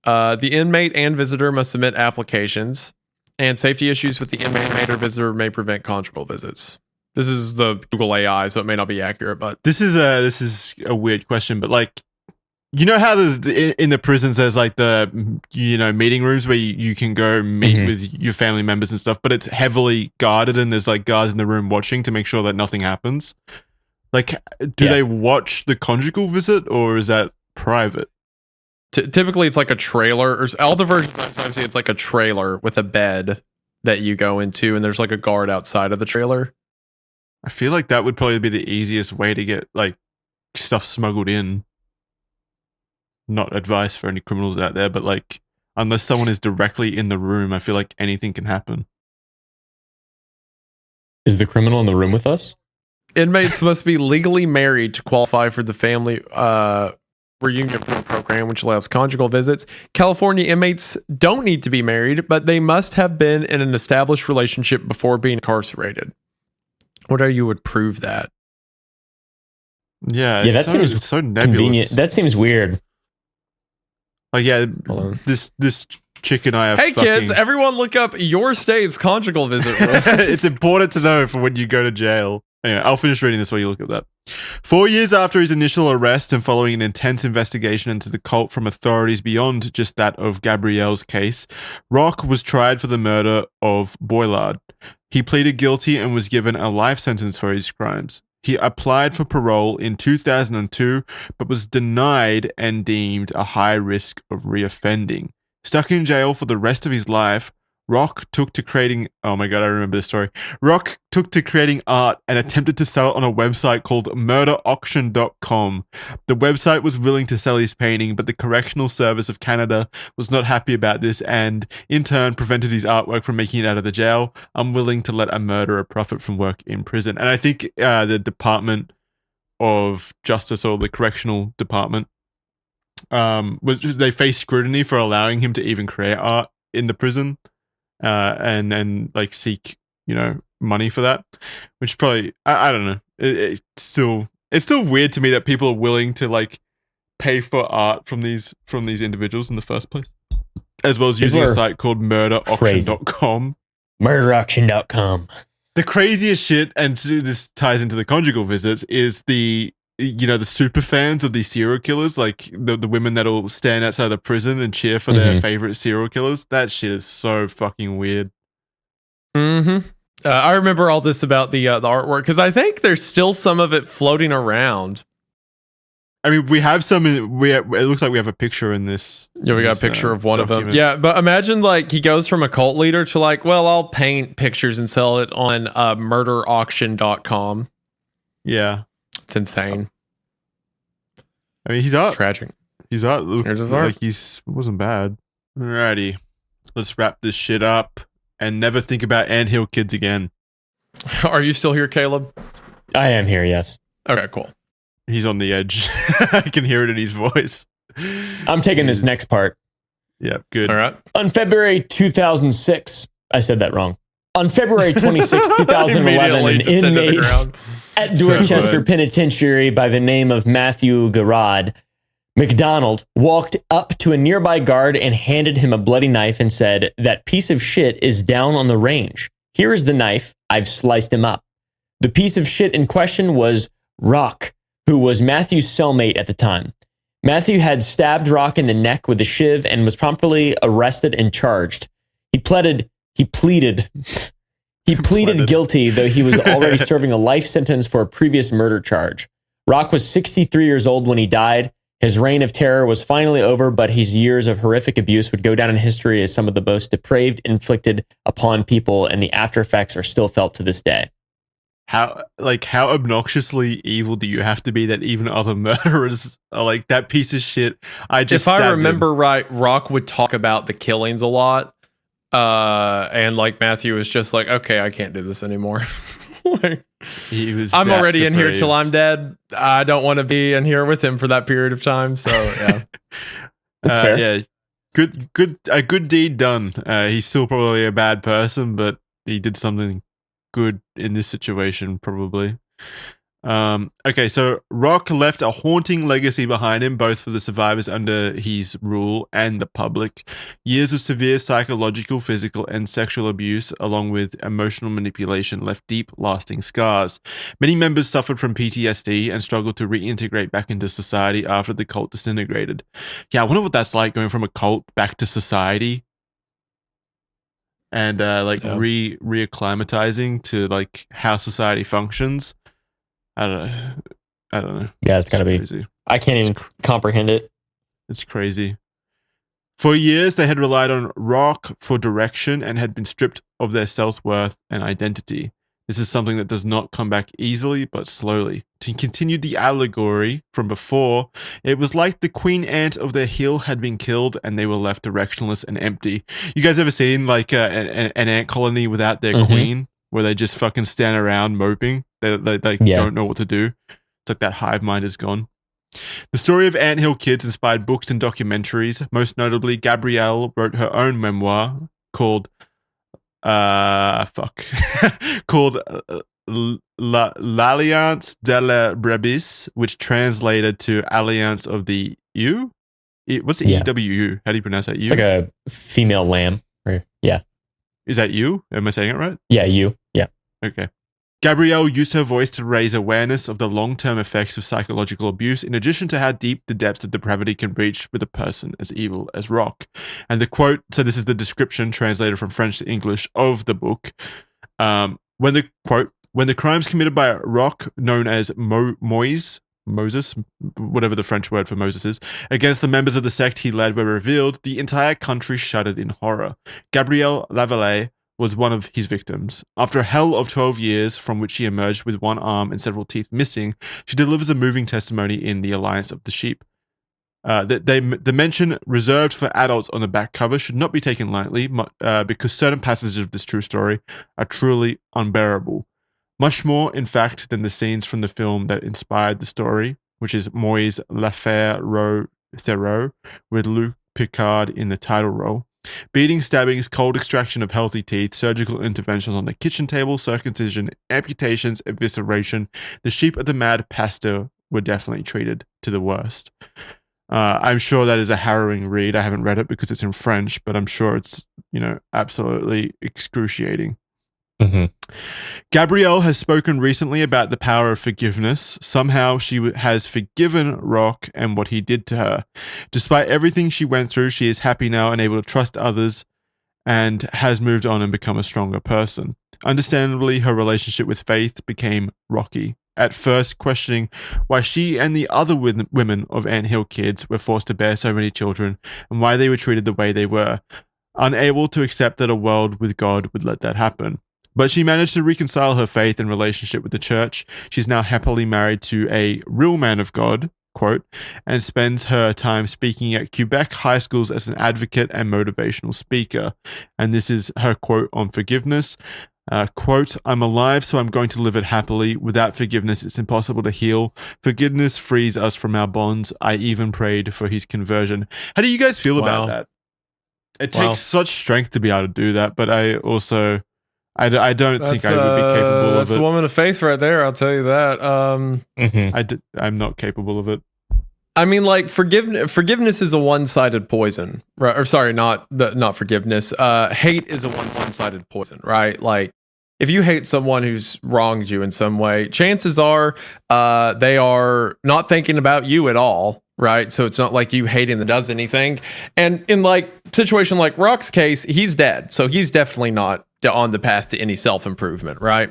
The inmate and visitor must submit applications, and safety issues with the inmate or visitor may prevent conjugal visits. This is the Google AI, so it may not be accurate, but this is a weird question. But like, how there's in the prisons there's like the meeting rooms where you can go meet with your family members and stuff, but it's heavily guarded and there's like guards in the room watching to make sure that nothing happens. Like, do they watch the conjugal visit or is that private? Typically, it's like a trailer, or all the versions I've seen, it's like a trailer with a bed that you go into, and there's like a guard outside of the trailer. I feel like that would probably be the easiest way to get like stuff smuggled in. Not advice for any criminals out there, but like, unless someone is directly in the room, I feel like anything can happen. Is the criminal in the room with us? Inmates must be legally married to qualify for the family reunion program, which allows conjugal visits. California inmates don't need to be married, but they must have been in an established relationship before being incarcerated. What are you would prove that? Yeah, that seems so nebulous. Convenient. That seems weird. Like, yeah, this chick and I are Hey kids, everyone look up your state's conjugal visit rules. It's important to know for when you go to jail. Anyway, I'll finish reading this while you look up that. 4 years after his initial arrest and following an intense investigation into the cult from authorities beyond just that of Gabrielle's case, Roch was tried for the murder of Boylard. He pleaded guilty and was given a life sentence for his crimes. He applied for parole in 2002, but was denied and deemed a high risk of reoffending. Stuck in jail for the rest of his life, Roch took to creating... Oh my god, I remember this story. Roch took to creating art and attempted to sell it on a website called murderauction.com. The website was willing to sell his painting, but the Correctional Service of Canada was not happy about this and, in turn, prevented his artwork from making it out of the jail, unwilling to let a murderer profit from work in prison. And I think the Department of Justice, or the Correctional Department, they faced scrutiny for allowing him to even create art in the prison. And like seek money for that, which probably I don't know. It's still weird to me that people are willing to like pay for art from these individuals in the first place, as well as using a site called murderauction.com. Murderauction.com. The craziest shit, and this ties into the conjugal visits, is the super fans of these serial killers, like the women that'll stand outside the prison and cheer for their favorite serial killers. That shit is so fucking weird. Mm-hmm. I remember all this about the artwork because I think there's still some of it floating around. I mean, we have some. It looks like we have a picture in this. Yeah, we got a picture of one document. Of them. Yeah, but imagine like he goes from a cult leader to like, well, I'll paint pictures and sell it on murderauction.com. Yeah, it's insane. I mean, he's art. Tragic. He's art. Here's his art. Like it wasn't bad. Alrighty, let's wrap this shit up and never think about anthill kids again. Are you still here, Caleb? I am here. Yes. Okay. Cool. He's on the edge. I can hear it in his voice. I'm taking this next part. Yeah, good. All right. On February 2006, I said that wrong. On February 26, 2011, an inmate at Dorchester Penitentiary by the name of Matthew Garrod McDonald walked up to a nearby guard and handed him a bloody knife and said, "That piece of shit is down on the range. Here is the knife. I've sliced him up." The piece of shit in question was Roch, who was Matthew's cellmate at the time. Matthew had stabbed Roch in the neck with a shiv and was promptly arrested and charged. He pleaded guilty, though he was already serving a life sentence for a previous murder charge. Roch was 63 years old when he died. His reign of terror was finally over, but his years of horrific abuse would go down in history as some of the most depraved inflicted upon people, and the after effects are still felt to this day. How obnoxiously evil do you have to be that even other murderers are like, that piece of shit? If I remember right, Roch would talk about the killings a lot. And like Matthew was just like, okay, I can't do this anymore. Like, I'm already in here till I'm dead. I don't want to be in here with him for that period of time. So yeah, that's fair. Yeah, a good deed done. He's still probably a bad person, but he did something good in this situation, probably. Okay, so Roch left a haunting legacy behind him, both for the survivors under his rule and the public. Years of severe psychological, physical, and sexual abuse, along with emotional manipulation, left deep, lasting scars. Many members suffered from PTSD and struggled to reintegrate back into society after the cult disintegrated. Yeah, I wonder what that's like, going from a cult back to society. And reacclimatizing to like how society functions. I don't know. Yeah, it's gotta be crazy. I can't even comprehend it. It's crazy. For years, they had relied on Roch for direction and had been stripped of their self-worth and identity. This is something that does not come back easily, but slowly. To continue the allegory from before, it was like the queen ant of their hill had been killed and they were left directionless and empty. You guys ever seen like an ant colony without their queen, where they just fucking stand around moping? They don't know what to do. It's like that hive mind is gone. The story of anthill kids inspired books and documentaries. Most notably, Gabrielle wrote her own memoir called L'Alliance de la Brebis, which translated to Alliance of the Ewe. What's the EWU? How do you pronounce that? It's like a female lamb. Yeah. Is that you? Am I saying it right? Yeah, you. Yeah. Okay. Gabrielle used her voice to raise awareness of the long-term effects of psychological abuse, in addition to how deep the depths of depravity can reach with a person as evil as Roch. And the quote, so this is the description translated from French to English of the book. When the crimes committed by Roch, known as Moses, whatever the French word for Moses is, against the members of the sect he led were revealed, the entire country shuddered in horror. Gabrielle Lavallee was one of his victims. After a hell of 12 years, from which she emerged with one arm and several teeth missing, she delivers a moving testimony in The Alliance of the Sheep. The mention reserved for adults on the back cover should not be taken lightly, because certain passages of this true story are truly unbearable. Much more, in fact, than the scenes from the film that inspired the story, which is Moise L'Affaire Roch Thériault, with Luc Picard in the title role. Beating, stabbings, cold extraction of healthy teeth, surgical interventions on the kitchen table, circumcision, amputations, evisceration. The sheep of the mad pastor were definitely treated to the worst. I'm sure that is a harrowing read. I haven't read it because it's in French, but I'm sure it's, absolutely excruciating. Mm-hmm. Gabrielle has spoken recently about the power of forgiveness. Somehow she has forgiven Roch and what he did to her. Despite everything she went through, she is happy now and able to trust others and has moved on and become a stronger person. Understandably, her relationship with Faith became rocky. At first, questioning why she and the other women of Ant Hill Kids were forced to bear so many children and why they were treated the way they were. Unable to accept that a world with God would let that happen. But she managed to reconcile her faith and relationship with the church. She's now happily married to a real man of God, quote, and spends her time speaking at Quebec high schools as an advocate and motivational speaker. And this is her quote on forgiveness. Quote, I'm alive, so I'm going to live it happily. Without forgiveness, it's impossible to heal. Forgiveness frees us from our bonds. I even prayed for his conversion. How do you guys feel about that? It takes such strength to be able to do that, but I also... I don't think I would be capable of it. That's a woman of faith right there, I'll tell you that. I'm not capable of it. I mean, like, forgiveness is a one-sided poison, right? Or sorry, not forgiveness. Hate is a one-sided poison, right? Like, if you hate someone who's wronged you in some way, chances are they are not thinking about you at all, right? So it's not like you hating that does anything. And in like situation like Roch's case, he's dead, so he's definitely not on the path to any self-improvement, right?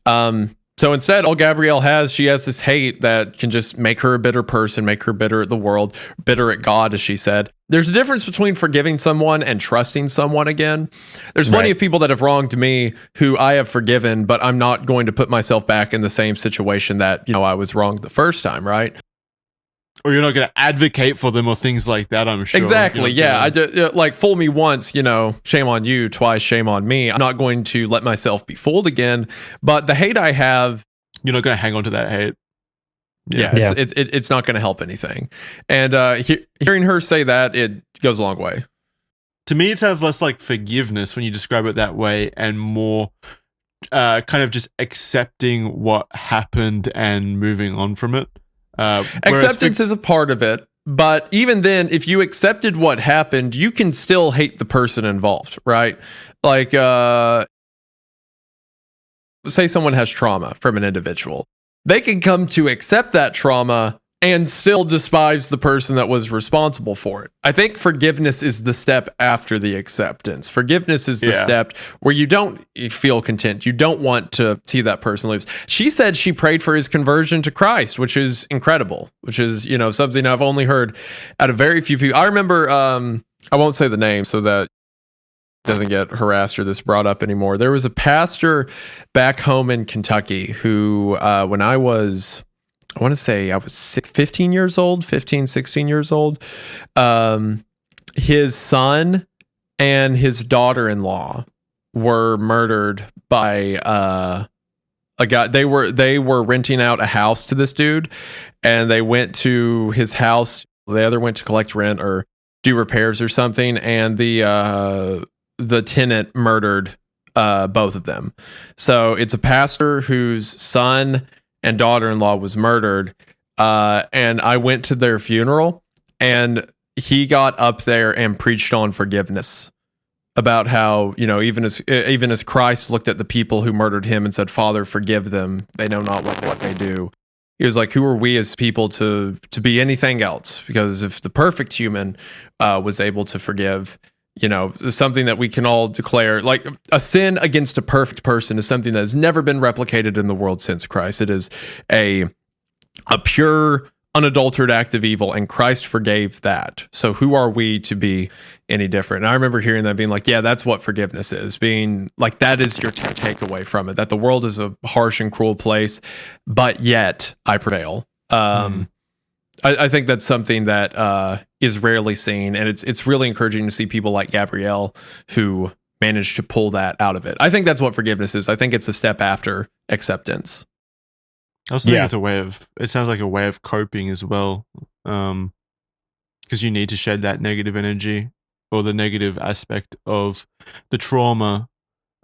So instead, all Gabrielle has, she has this hate that can just make her a bitter person, make her bitter at the world, bitter at God, as she said. There's a difference between forgiving someone and trusting someone again. There's plenty of people that have wronged me who I have forgiven, but I'm not going to put myself back in the same situation that, I was wronged the first time, right? Or you're not going to advocate for them or things like that, I'm sure. Exactly, yeah. I do, like, fool me once, shame on you, twice, shame on me. I'm not going to let myself be fooled again. But the hate I have... You're not going to hang on to that hate. Yeah. It's not going to help anything. And hearing her say that, it goes a long way. To me, it sounds less like forgiveness when you describe it that way and more kind of just accepting what happened and moving on from it. Acceptance is a part of it, but even then, if you accepted what happened, you can still hate the person involved, right? Like, say someone has trauma from an individual. They can come to accept that trauma and still despise the person that was responsible for it. I think forgiveness is the step after the acceptance. Forgiveness is the step where you don't feel content. You don't want to see that person lose. She said she prayed for his conversion to Christ, which is incredible, which is, something I've only heard out of very few people. I remember, I won't say the name so that doesn't get harassed or this brought up anymore. There was a pastor back home in Kentucky who, when I want to say I was 16 years old. His son and his daughter-in-law were murdered by a guy. They were renting out a house to this dude, and they went to his house. The other went to collect rent or do repairs or something, and the tenant murdered both of them. So it's a pastor whose son and daughter-in-law was murdered, and I went to their funeral, and he got up there and preached on forgiveness about how, even as Christ looked at the people who murdered him and said, Father, forgive them, they know not what they do. He was like, who are we as people to be anything else? Because if the perfect human was able to forgive, something that we can all declare, like a sin against a perfect person is something that has never been replicated in the world since Christ. It is a pure, unadulterated act of evil, and Christ forgave that. So who are we to be any different? And I remember hearing that being like, yeah, that's what forgiveness is. Being like, that is your takeaway from it, that the world is a harsh and cruel place, but yet I prevail. I think that's something that is rarely seen, and it's really encouraging to see people like Gabrielle who managed to pull that out of it. I think that's what forgiveness is. I think it's a step after acceptance. I also think it sounds like a way of coping as well, because you need to shed that negative energy, or the negative aspect of the trauma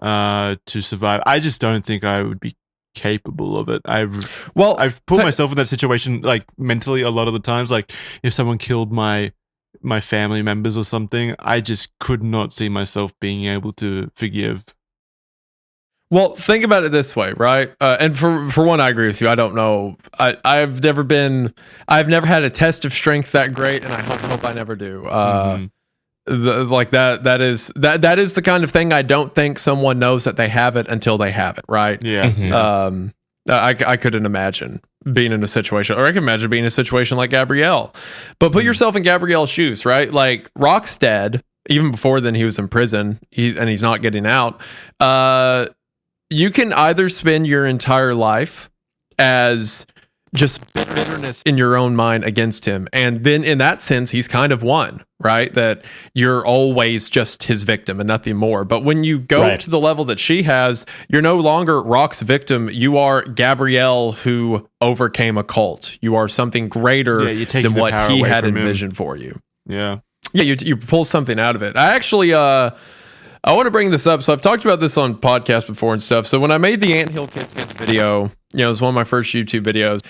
to survive. I just don't think I would be capable of it. I've put myself in that situation like mentally a lot of the times. Like if someone killed my family members or something, I just could not see myself being able to forgive. Well, think about it this way, right? And for one, I agree with you. I don't know. I've never had a test of strength that great, and I hope I never do. That is the kind of thing I don't think someone knows that they have it until they have it, right? Yeah. I couldn't imagine being in a situation, or I can imagine being in a situation like Gabrielle. But put yourself in Gabrielle's shoes, right? Like Roch's dead, even before then he was in prison, he's not getting out. You can either spend your entire life as just bitterness in your own mind against him. And then in that sense, he's kind of won, right? That you're always just his victim and nothing more. But when you go to the level that she has, you're no longer Roch's victim. You are Gabrielle who overcame a cult. You are something greater than what he had envisioned for you. Yeah. Yeah, you pull something out of it. I actually... I want to bring this up. So I've talked about this on podcasts before and stuff. So when I made the Anthill Kids video, it was one of my first YouTube videos.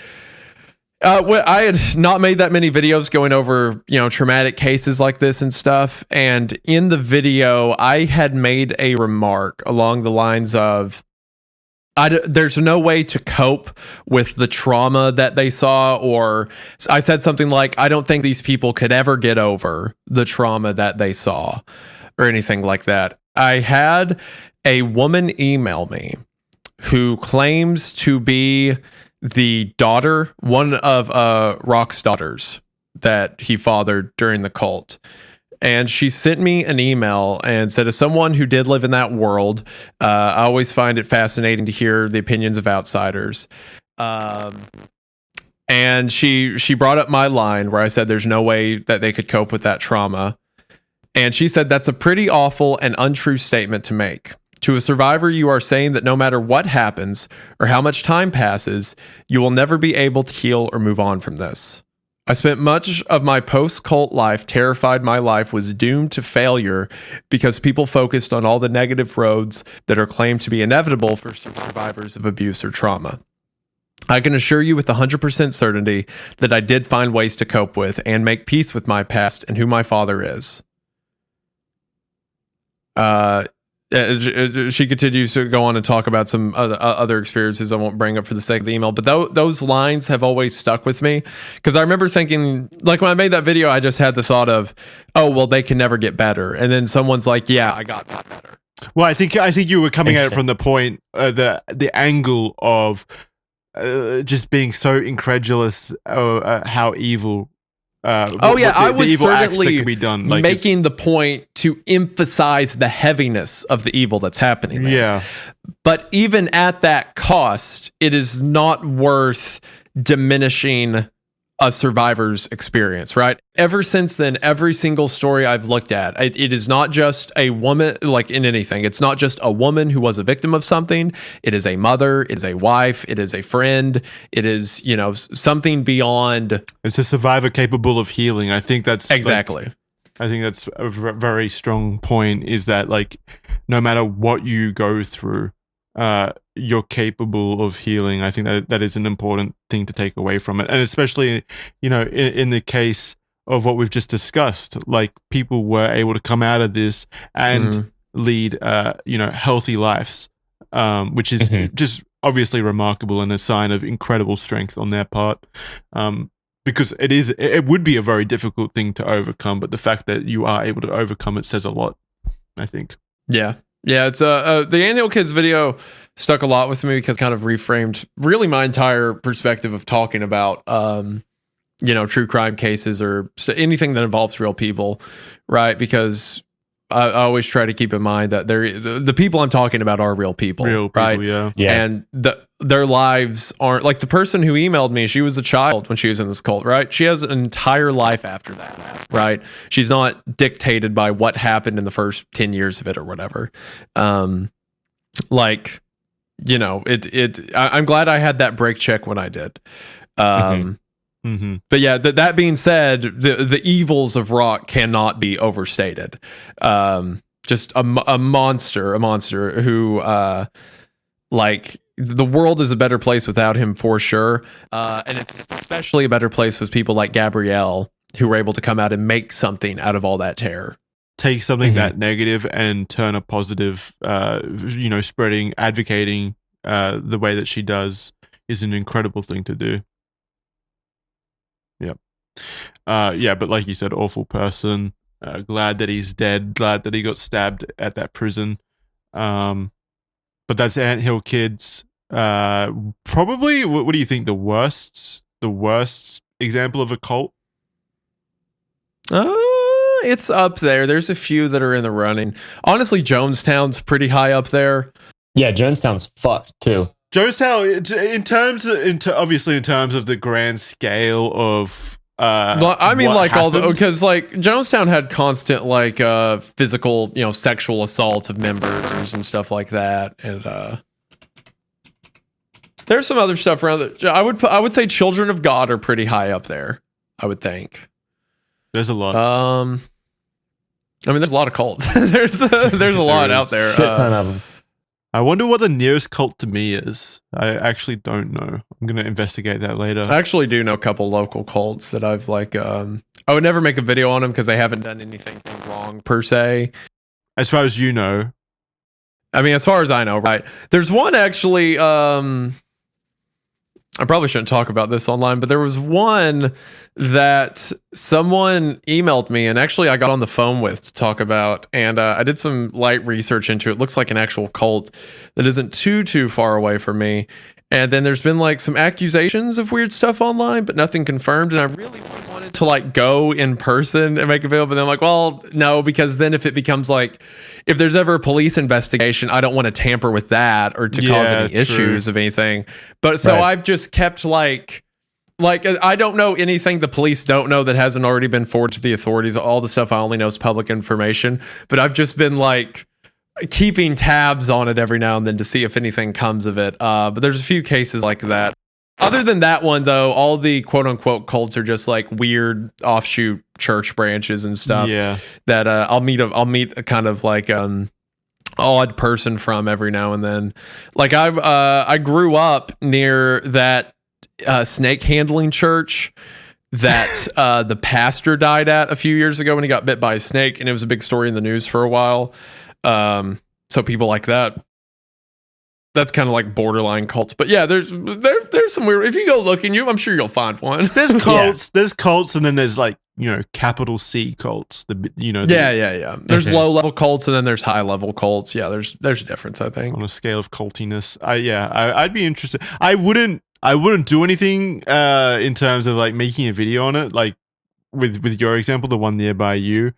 I had not made that many videos going over, traumatic cases like this and stuff. And in the video, I had made a remark along the lines of, there's no way to cope with the trauma that they saw, or I said something like, I don't think these people could ever get over the trauma that they saw, or anything like that. I had a woman email me who claims to be the daughter, one of Roch's daughters that he fathered during the cult. And she sent me an email and said, as someone who did live in that world, I always find it fascinating to hear the opinions of outsiders. And she brought up my line where I said there's no way that they could cope with that trauma. And she said, that's a pretty awful and untrue statement to make. To a survivor, you are saying that no matter what happens or how much time passes, you will never be able to heal or move on from this. I spent much of my post-cult life terrified my life was doomed to failure because people focused on all the negative roads that are claimed to be inevitable for survivors of abuse or trauma. I can assure you with 100% certainty that I did find ways to cope with and make peace with my past and who my father is. She continues to go on and talk about some other experiences I won't bring up for the sake of the email, but those lines have always stuck with me because I remember thinking, like when I made that video, I just had the thought of, oh, well, they can never get better. And then someone's like, yeah, I got that better. Well, I think you were coming at it from the point, the angle of just being so incredulous how evil I was certainly can be done. Like making the point to emphasize the heaviness of the evil that's happening there. Yeah. But even at that cost, it is not worth diminishing a survivor's experience, right? Ever since then, every single story I've looked at, it is not just a woman, like in anything, it's not just a woman who was a victim of something. It is a mother, it is a wife, it is a friend, it is, something beyond. It's a survivor capable of healing. I think that's exactly. I think that's a very strong point, is that like, no matter what you go through, you're capable of healing. I think that is an important thing to take away from it. And especially, in the case of what we've just discussed, like people were able to come out of this and lead, healthy lives, which is just obviously remarkable and a sign of incredible strength on their part. Because it would be a very difficult thing to overcome, but the fact that you are able to overcome it says a lot, I think. Yeah. Yeah, it's the Anthill Kids video stuck a lot with me because it kind of reframed really my entire perspective of talking about true crime cases or anything that involves real people, right? Because I always try to keep in mind that the people I'm talking about are real people, right? Yeah. And their lives aren't like the person who emailed me. She was a child when she was in this cult, right? She has an entire life after that, right? She's not dictated by what happened in the first 10 years of it or whatever. I'm glad I had that break check when I did. But yeah, that being said, the evils of Roch cannot be overstated. Just a monster who, like, the world is a better place without him for sure. And it's especially a better place with people like Gabrielle, who were able to come out and make something out of all that terror. Take something that negative and turn a positive, spreading, advocating the way that she does is an incredible thing to do. Yep. But like you said, awful person. Glad that he's dead. Glad that he got stabbed at that prison. But that's Anthill Kids. Probably, what do you think? The worst example of a cult? It's up there. There's a few that are in the running. Honestly, Jonestown's pretty high up there. Yeah, Jonestown's fucked too. Jonestown, in terms of the grand scale of, because like Jonestown had constant like physical, sexual assault of members and stuff like that, and there's some other stuff around that. I would say Children of God are pretty high up there. I would think. There's a lot. There's a lot of cults. there's a lot out there. Shit ton of them. I wonder what the nearest cult to me is. I actually don't know. I'm going to investigate that later. I actually do know a couple local cults that I've like, I would never make a video on them because they haven't done anything wrong per se. As far as you know. I mean, as far as I know, right. There's one actually, I probably shouldn't talk about this online, but there was one that someone emailed me, and actually I got on the phone with to talk about, and I did some light research into it. It looks like an actual cult that isn't too far away from me. And then there's been like some accusations of weird stuff online, but nothing confirmed. And I really wanted to like go in person and make a video, but then I'm like, well, no, because then if it becomes like, if there's ever a police investigation, I don't want to tamper with that or to cause any issues of anything. But so I've just kept like I don't know anything the police don't know that hasn't already been forwarded to the authorities. All the stuff I only know is public information, but I've just been like keeping tabs on it every now and then to see if anything comes of it. But there's a few cases like that. Other than that one, though, all the quote unquote cults are just like weird offshoot church branches and stuff. Yeah. That I'll meet a kind of like odd person from every now and then. Like I grew up near that snake handling church that the pastor died at a few years ago when he got bit by a snake, and it was a big story in the news for a while. So people like that, that's kind of like borderline cults. But yeah, there's some weird, if you go looking, I'm sure you'll find one. There's cults, there's cults, and then there's like, capital C cults. There's low level cults, and then there's high level cults. Yeah, there's a difference, I think. On a scale of cultiness. I'd be interested. I wouldn't do anything in terms of like making a video on it, like with your example, the one nearby you.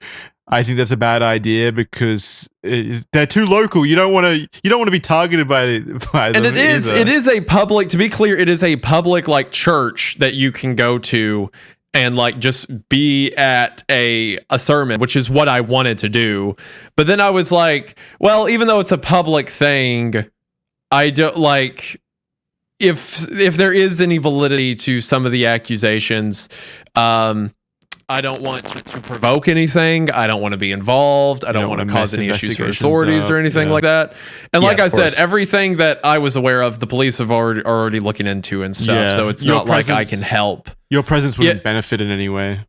I think that's a bad idea because they're too local. You don't want to be targeted by them. And it is a public, to be clear, it is a public like church that you can go to and like just be at a sermon, which is what I wanted to do. But then I was like, well, even though it's a public thing, I don't like, if there is any validity to some of the accusations, I don't want to provoke anything. I don't want to be involved. I don't want to cause any issues for authorities or anything like that. And like I said, everything that I was aware of, the police have already looking into and stuff. Yeah. So it's not like I can help. Your presence wouldn't benefit in any way.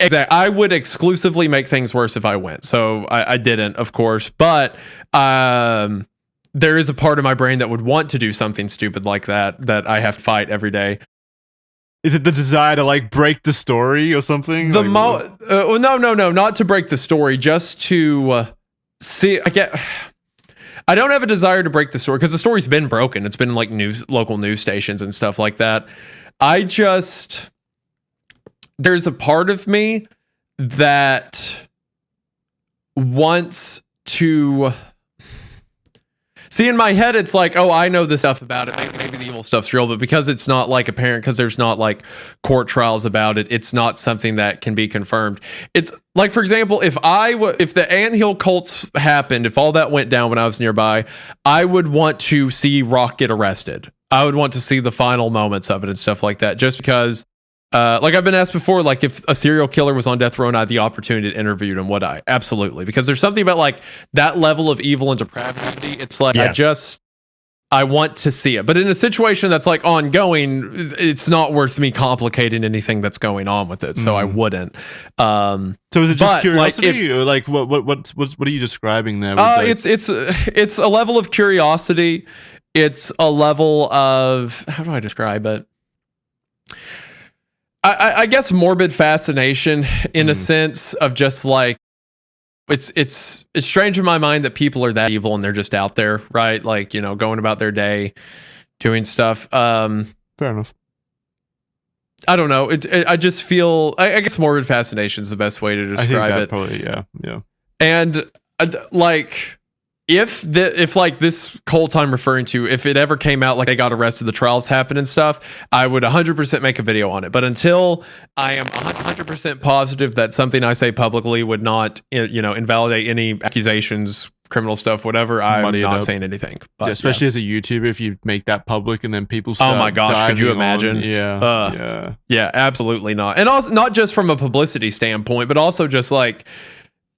Exactly. I would exclusively make things worse if I went. So I didn't, of course. But there is a part of my brain that would want to do something stupid like that I have to fight every day. Is it the desire to like break the story or something? No, not to break the story, just to see. I don't have a desire to break the story because the story's been broken. It's been in like local news stations and stuff like that. There's a part of me that wants to see, in my head, it's like, oh, I know this stuff about it. Maybe the evil stuff's real, but because it's not like apparent, because there's not like court trials about it, it's not something that can be confirmed. It's like, for example, if the Anthill cults happened, if all that went down when I was nearby, I would want to see Roch get arrested. I would want to see the final moments of it and stuff like that, just because Like I've been asked before, like if a serial killer was on death row and I had the opportunity to interview him, would I? Absolutely. Because there's something about like that level of evil and depravity. It's like, I want to see it. But in a situation that's like ongoing, it's not worth me complicating anything that's going on with it. So I wouldn't. So is it just curiosity, or like what are you describing there? It's a level of curiosity. It's a level of, how do I describe it? I guess morbid fascination in a sense of just like, it's strange in my mind that people are that evil and they're just out there, right? Like, you know, going about their day, doing stuff. Fair enough. I don't know. I just feel, I guess morbid fascination is the best way to describe it. Probably, yeah. And like, if like this cult I'm referring to, if it ever came out like they got arrested, the trials happened and stuff, I would 100% make a video on it. But until I am 100% positive that something I say publicly would not, you know, invalidate any accusations, criminal stuff, whatever, I'm not saying anything. But, especially as a YouTuber, if you make that public and then people start, oh my gosh, could you imagine? Yeah, absolutely not. And also not just from a publicity standpoint, but also just like,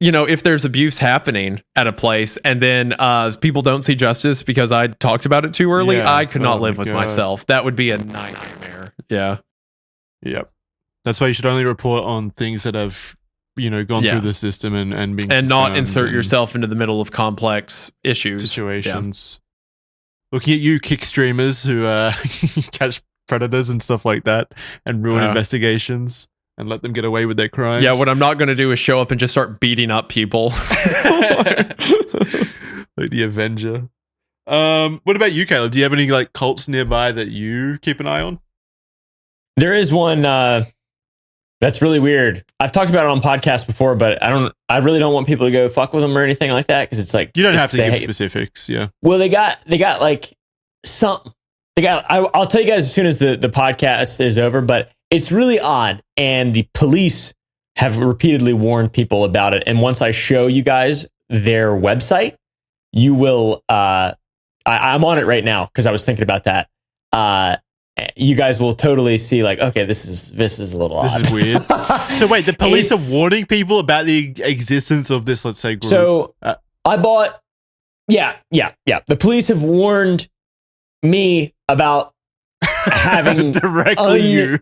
you know, if there's abuse happening at a place and then people don't see justice because I talked about it too early, I could not live with myself. That would be a nightmare. Yeah. Yep. That's why you should only report on things that have, you know, gone through the system and been, and not insert yourself into the middle of complex situations. Looking at you kick streamers who catch predators and stuff like that and ruin investigations and let them get away with their crimes. Yeah, what I'm not going to do is show up and just start beating up people. Like the Avenger. What about you, Caleb? Do you have any like cults nearby that you keep an eye on? There is one that's really weird. I've talked about it on podcasts before, but I really don't want people to go fuck with them or anything like that, because it's like, you don't have to give specifics. Yeah. Well, they got like something. I'll tell you guys as soon as the podcast is over, but it's really odd. And the police have repeatedly warned people about it. And once I show you guys their website, you will, I'm on it right now because I was thinking about that. You guys will totally see like, okay, this is a little odd. This is weird. So wait, the police are warning people about the existence of this, let's say, group. So I bought, yeah. The police have warned me about having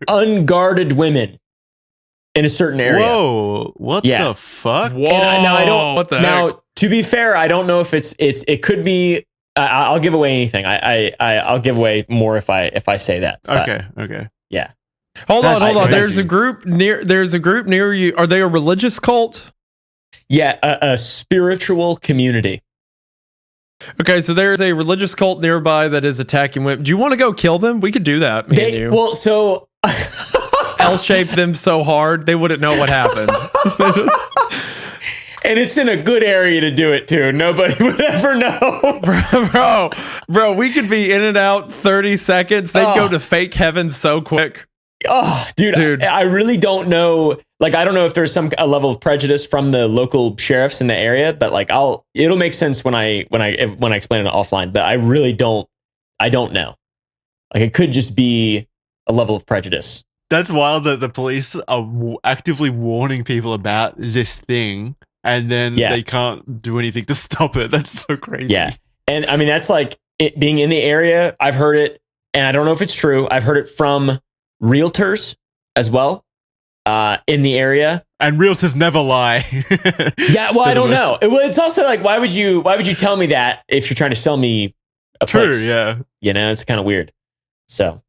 unguarded women in a certain area. Whoa! What the fuck? Whoa! Now I don't. What the now, heck? To be fair, I don't know if it could be. I'll give away anything. I'll give away more if I say that. Okay. Yeah. Hold on. There's a group near you. Are they a religious cult? Yeah, a spiritual community. Okay, so there's a religious cult nearby that is attacking women. Do you want to go kill them? We could do that. Well, so L-shape them so hard they wouldn't know what happened. And it's in a good area to do it too. Nobody would ever know. Bro, we could be in and out 30 seconds. They'd go to fake heaven so quick. Oh, dude. I really don't know. Like, I don't know if there's a level of prejudice from the local sheriffs in the area, but like, it'll make sense when I explain it offline. But I really don't. I don't know. Like, it could just be a level of prejudice. That's wild that the police are actively warning people about this thing, and then they can't do anything to stop it. That's so crazy. Yeah, and I mean that's like it being in the area. I've heard it, and I don't know if it's true. I've heard it from realtors as well in the area, and realtors never lie. Yeah, well, I don't know. Well, it's also like, why would you tell me that if you're trying to sell me a place? True, yeah. You know, it's kind of weird. So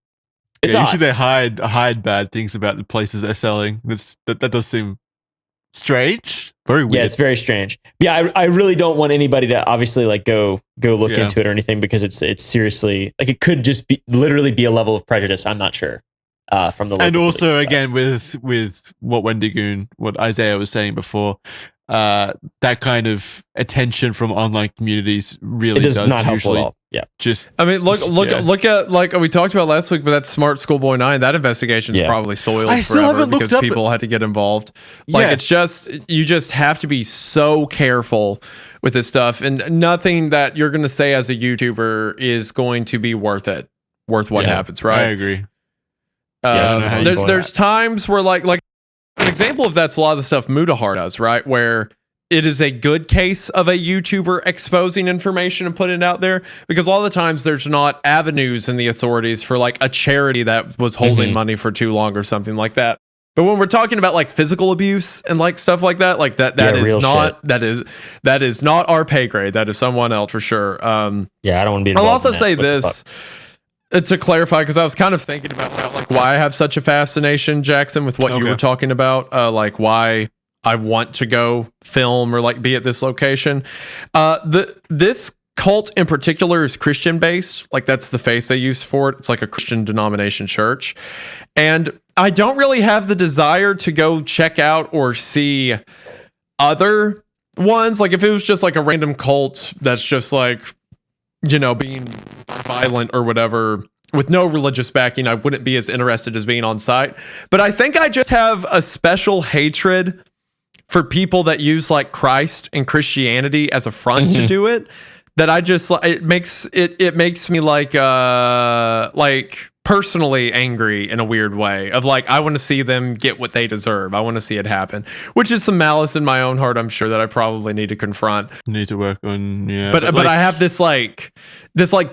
it's usually they hide bad things about the places they're selling. That does seem strange. Very weird. Yeah, it's very strange. Yeah, I really don't want anybody to obviously like go look into it or anything, because it's seriously like it could just be literally be a level of prejudice. I'm not sure. From the and also police, again with what Wendigoon, what Isaiah was saying before, that kind of attention from online communities really does not help at all. Yeah, just I mean, look at like we talked about last week, but that Smart Schoolboy 9, that investigation is probably soiled forever because people had to get involved. Like it's just you just have to be so careful with this stuff, and nothing that you're going to say as a YouTuber is going to be worth what happens, right? I agree. There's times where like an example of that's a lot of the stuff Mudahar does, right? Where it is a good case of a YouTuber exposing information and putting it out there, because a lot of the times there's not avenues in the authorities for like a charity that was holding money for too long or something like that. But when we're talking about like physical abuse and like stuff like that is not our pay grade. That is someone else for sure. I don't want to be involved. I'll also in that. say What the this to clarify, because I was kind of thinking about like why I have such a fascination, Jackson, with what you were talking about, like why I want to go film or like be at this location. This cult in particular is Christian based. Like that's the face they use for it. It's like a Christian denomination church. And I don't really have the desire to go check out or see other ones. Like if it was just like a random cult that's just like, you know, being violent or whatever with no religious backing, I wouldn't be as interested as being on site. But I think I just have a special hatred for people that use like Christ and Christianity as a front to do it, that I just, it makes me like personally angry in a weird way of like, I want to see them get what they deserve. I want to see it happen, which is some malice in my own heart, I'm sure, that I probably need to confront. Need to work on, But I have this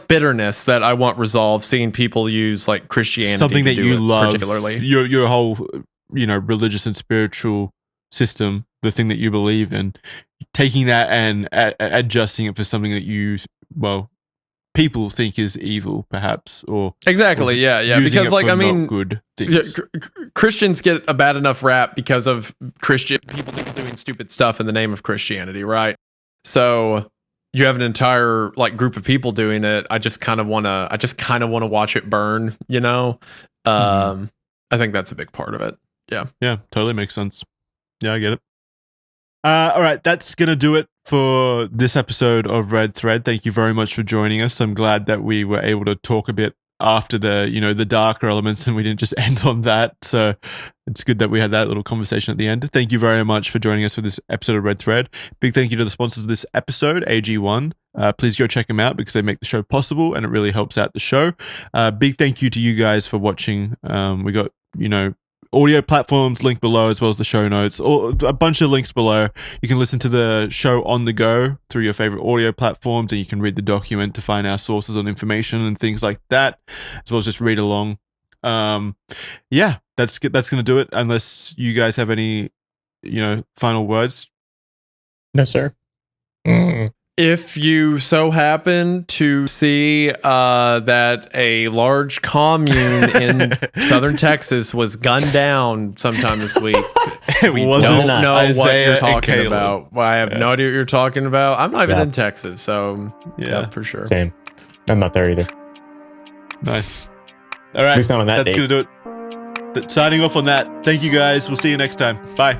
bitterness that I want resolved, seeing people use like Christianity, something that you love, particularly your whole, religious and spiritual system, the thing that you believe in, taking that and adjusting it for something that people think is evil, perhaps, or exactly, yeah. Because like, I mean, good things. Christians get a bad enough rap because of people doing stupid stuff in the name of Christianity, right? So you have an entire like group of people doing it. I just kind of want to watch it burn. I think that's a big part of it. Yeah, totally makes sense. Yeah, I get it. All right, that's going to do it for this episode of Red Thread. Thank you very much for joining us. I'm glad that we were able to talk a bit after the darker elements and we didn't just end on that. So it's good that we had that little conversation at the end. Thank you very much for joining us for this episode of Red Thread. Big thank you to the sponsors of this episode, AG1. Please go check them out because they make the show possible and it really helps out the show. Big thank you to you guys for watching. We got, audio platforms linked below, as well as the show notes, or a bunch of links below. You can listen to the show on the go through your favorite audio platforms, and you can read the document to find our sources on information and things like that, as well as just read along. That's gonna do it, unless you guys have any final words. No, sir. If you so happen to see that a large commune in southern Texas was gunned down sometime this week, we don't know what you're talking about. I have no idea what you're talking about. I'm not even in Texas, so yeah, for sure. Same. I'm not there either. Nice. All right, at least not on that that's date. gonna do it. Signing off on that. Thank you guys. We'll see you next time. Bye.